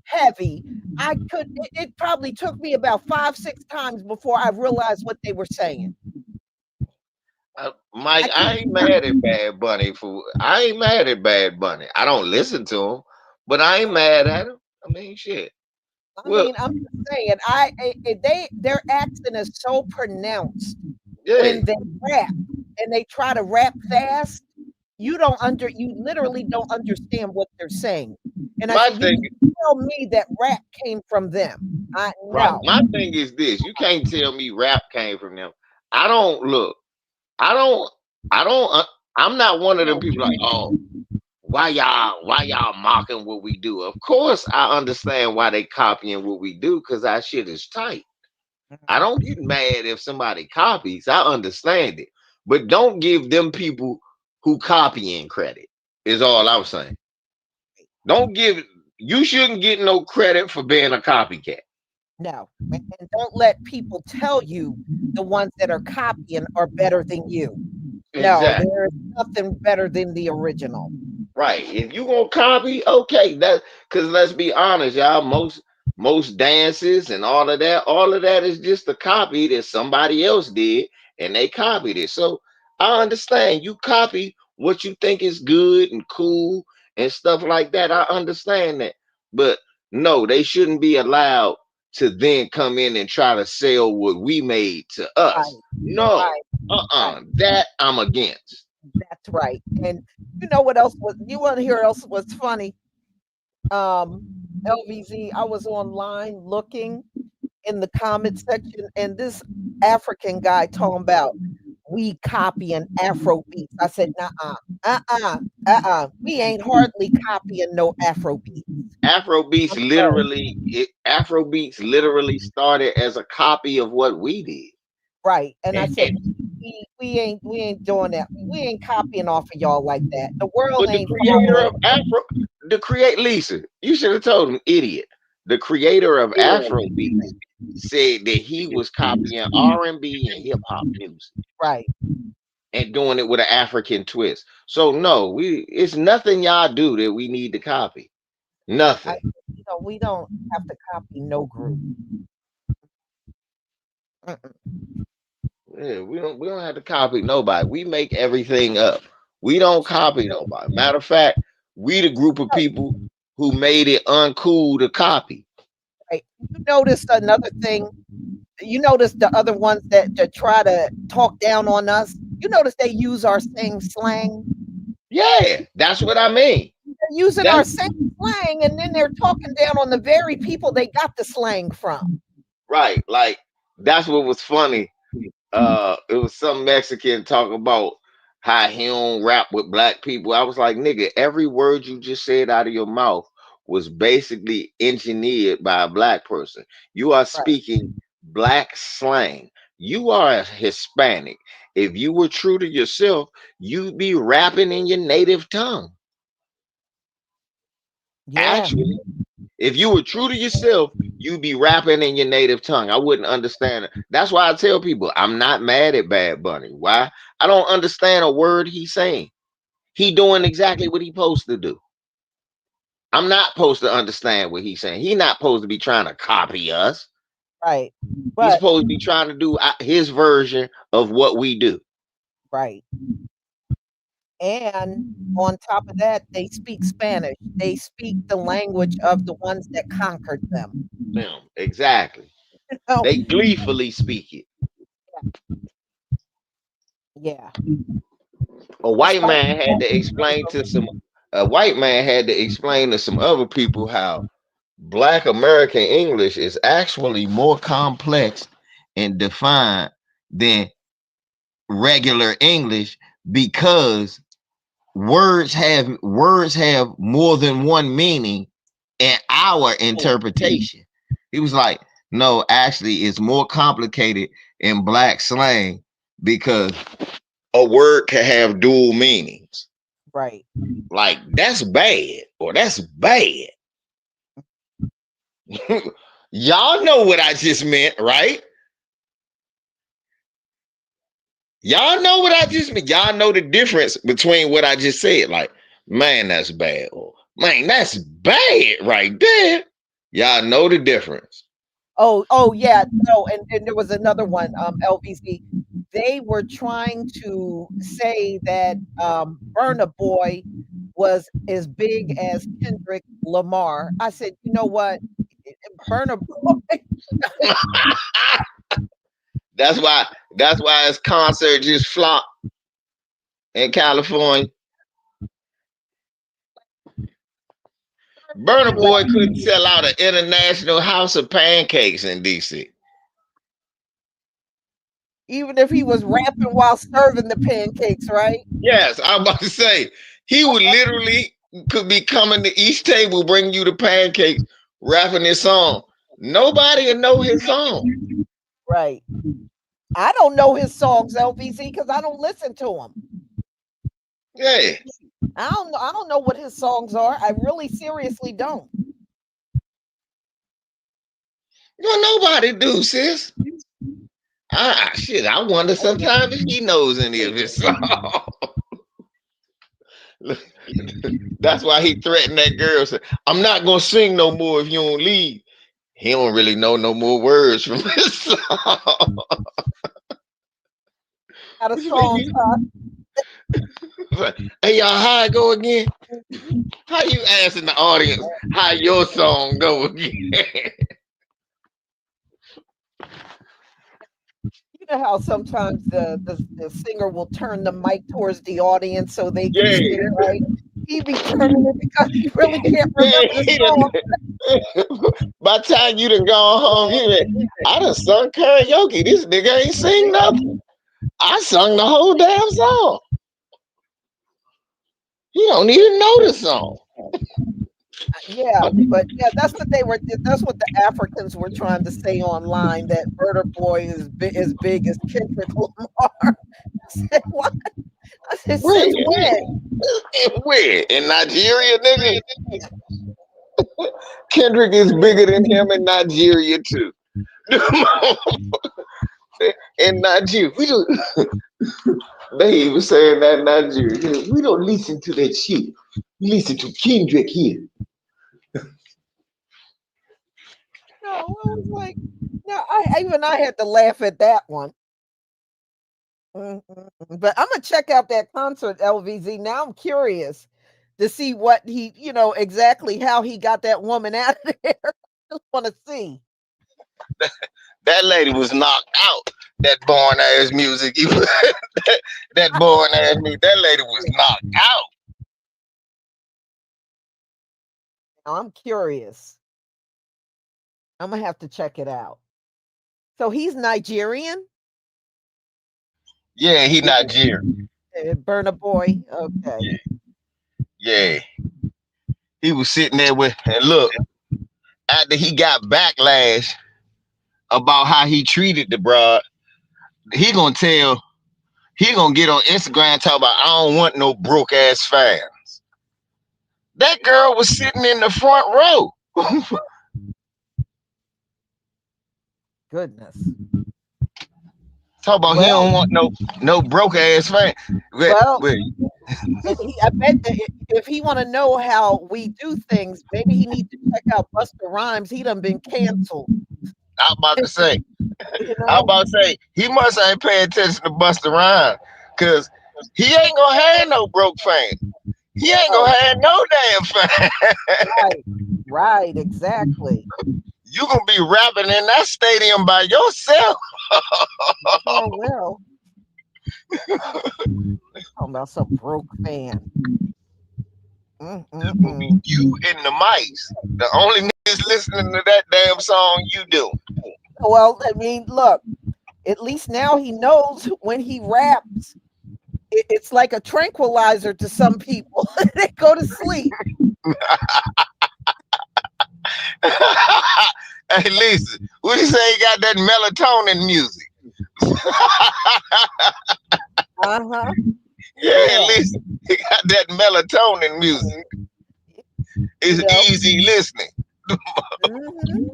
heavy. It probably took me about 5, 6 times before I realized what they were saying. Mike, I kid I you ain't not. mad at Bad Bunny for. I ain't mad at Bad Bunny. I don't listen to him, but I ain't mad at him. I mean, shit. I Well, mean, I'm just saying, their accent is so pronounced yeah. when they rap and they try to rap fast. You literally don't understand what they're saying. And I My said, you thing, can tell me that rap came from them. I right? no. My thing is this: you can't tell me rap came from them. I don't look. I don't. I don't. I'm not one of them people like, oh, why y'all mocking what we do? Of course, I understand why they copying what we do because our shit is tight. I don't get mad if somebody copies. I understand it, but don't give them people who copying credit. Is all I'm saying. Don't give. You shouldn't get no credit for being a copycat. No, and don't let people tell you the ones that are copying are better than you. No, Exactly. there is nothing better than the original. Right. If you gonna copy, okay, that because let's be honest, y'all. Most dances and all of that is just a copy that somebody else did and they copied it. So I understand you copy what you think is good and cool and stuff like that. I understand that. But no, they shouldn't be allowed to then come in and try to sell what we made to us. Right, No. right, right. That I'm against. That's right. And you know what else was you wanna hear else was funny? Um, LVZ, I was online looking in the comment section, and this African guy talking about we copying Afro beats. I said, "Nuh-uh, we ain't hardly copying no Afro beats." I'm sorry. Afrobeats literally started as a copy of what we did. Right, and I And, said, and- we ain't doing that. We ain't copying off of y'all like that. The world but ain't following. Lisa, you should have told him, idiot. The creator of Afrobeats said that he was copying R&B and hip hop music Right. and doing it with an African twist. So no, it's nothing y'all do that we need to copy. I Nothing. we don't have to copy no group. Mm-mm. Yeah, we don't have to copy nobody. We make everything up. We don't copy nobody. Matter of fact, we the group of people who made it uncool to copy. Right. You notice another thing, you notice the other ones that try to talk down on us, you notice they use our same slang? Yeah, that's what I mean. They're using That our same slang, and then they're talking down on the very people they got the slang from. right. Like that's what was funny. It was some Mexican talking about how he don't rap with black people. I was like, nigga, every word you just said out of your mouth was basically engineered by a black person. You are Right. speaking black slang. You are a Hispanic. If you were true to yourself, you'd be rapping in your native tongue. Yeah. Actually, if you were true to yourself, you'd be rapping in your native tongue. I wouldn't understand it. That's why I tell people I'm not mad at Bad Bunny. Why? I don't understand a word he's saying. He doing exactly what he supposed to do. I'm not supposed to understand what he's saying. He's not supposed to be trying to copy us. Right. He's But supposed to be trying to do his version of what we do. right. And on top of that, they speak Spanish. They speak the language of the ones that conquered them. Yeah, exactly. Oh, They gleefully speak it. yeah. A white Despite man had to explain to some a white man had to explain to some other people how Black American English is actually more complex and defined than regular English because words have more than one meaning in our interpretation. He was like, no, actually, it's more complicated in black slang because a word can have dual meanings. right. Like that's bad or that's bad. Y'all know what I just meant, right? Y'all know what I just meant. Y'all know the difference between what I just said. Like, man, that's bad. Or man, that's bad right there. Y'all know the difference. Oh, yeah. No, and there was another one, LVC. They were trying to say that Burna Boy was as big as Kendrick Lamar. I said, you know what? Burna Boy, That's why. That's why his concert just flopped in California. Burner Boy couldn't sell out an international house of pancakes in DC. Even if he was rapping while serving the pancakes, right? Yes, I'm about to say he would literally could be coming to each table, bringing you the pancakes, rapping his song. Nobody will know his song. Right. I don't know his songs, LVC, because I don't listen to him. Yeah, I don't know what his songs are. I really seriously don't. well, nobody do, sis. Shit, I wonder sometimes if he knows any of his songs. That's why he threatened that girl. Said, "I'm not gonna sing no more if you don't leave." He don't really know no more words from his song. Got a song, Hey y'all, how it go again? How you asking the audience how your song go again? you know how sometimes the singer will turn the mic towards the audience so they can Yeah, sing, right? He be turning it because he really can't yeah. remember the song. By the time you done gone home, you done, I done sung karaoke. This nigga ain't sing nothing. I sung the whole damn song. He don't even know the song. Yeah, but yeah, that's what the Africans were trying to say online, that Murder Boy is as big as Kendrick Lamar. I said, what? I said, Where? since when? Where? In Nigeria, nigga? Kendrick is bigger than him in Nigeria too. In Nigeria, we don't. They even saying that in Nigeria. We don't listen to that shit. We listen to Kendrick here. No, I was like, no, I had to laugh at that one. But I'm gonna check out that concert, LVZ. Now I'm curious to see what he, exactly how he got that woman out of there. Just want to see. That lady was knocked out. That born ass music. That born ass music. That lady was knocked out. Now I'm curious. I'm gonna have to check it out. So he's Nigerian? Yeah, he Nigerian. Burna Boy. Okay. Yeah, yeah. He was sitting there with, and look, after he got backlash about how he treated the broad, he gonna tell, he gonna get on Instagram and talk about, I don't want no broke ass fans. That girl was sitting in the front row. Goodness. Talk about he Well, don't want no broke ass fan. well, Wait, I bet that if he want to know how we do things, maybe he needs to check out Buster Rhymes. He done been canceled. I'm about to say, You I'm know, about to say, he must ain't pay attention to Busta Rhymes, cause he ain't gonna have no broke fan. He ain't no, gonna have no damn fan. right, right, exactly. You gonna be rapping in that stadium by yourself. Sure will. Talking about some broke fan. It's gonna be you and the mics. The only niggas listening to that damn song you do. Well, I mean, look. At least now he knows when he raps. It's like a tranquilizer to some people. They go to sleep. Hey, Lisa, what do you say? He got that melatonin music? Uh-huh. Yeah, Yeah. Lisa, he got that melatonin music. It's You know. easy listening. Mhm.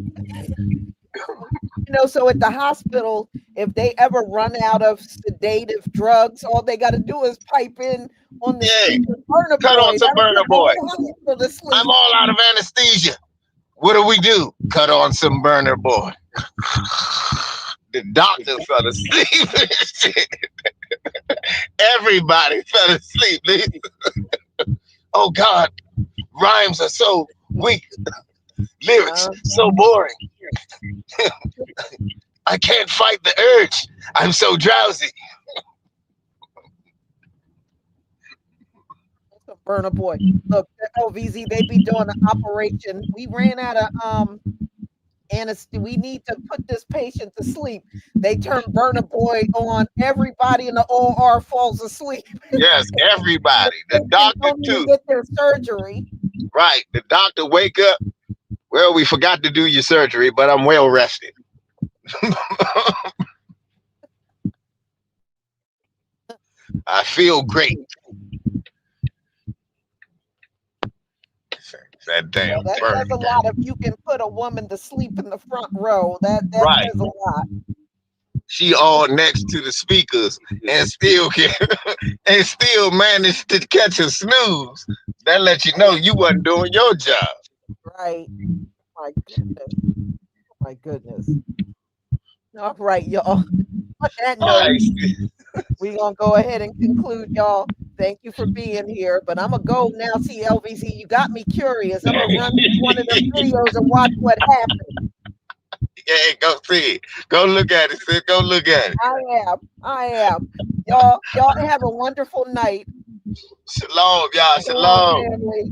So at the hospital, if they ever run out of sedative drugs, all they got to do is pipe in on the Yeah, speaker, Burner cut on Boy. some That'll Burner put the Boy. whole hospital to I'm sleep. all out of anesthesia. What do? Cut on some Burner Boy. The doctor fell asleep and shit. Everybody fell asleep. Oh God, rhymes are so weak. Lyrics so boring. I can't fight the urge. I'm so drowsy. Burner Boy. Look, the LVZ, they be doing an operation. We ran out of We need to put this patient to sleep. They turn Burner Boy on. Everybody in the OR falls asleep. Yes, everybody. The Patients doctor don't even too. get their surgery. Right. The doctor wake up. Well, we forgot to do your surgery, but I'm well rested. I feel great. That damn That bird. says a lot. If you can put a woman to sleep in the front row, that Right. says a lot. She all next to the speakers and still and still managed to catch a snooze. That let you know you wasn't doing your job. Right. My goodness. My goodness. All right, y'all. On that All note, right. we're gonna go ahead and conclude, y'all. Thank you for being here. But I'm gonna go now see LVZ. You got me curious. I'm gonna run one of them videos and watch what happened. Yeah, go see it. Go look at it, sis. Go look at it. I am. Y'all have a wonderful night. Shalom, y'all. Shalom, Shalom. family.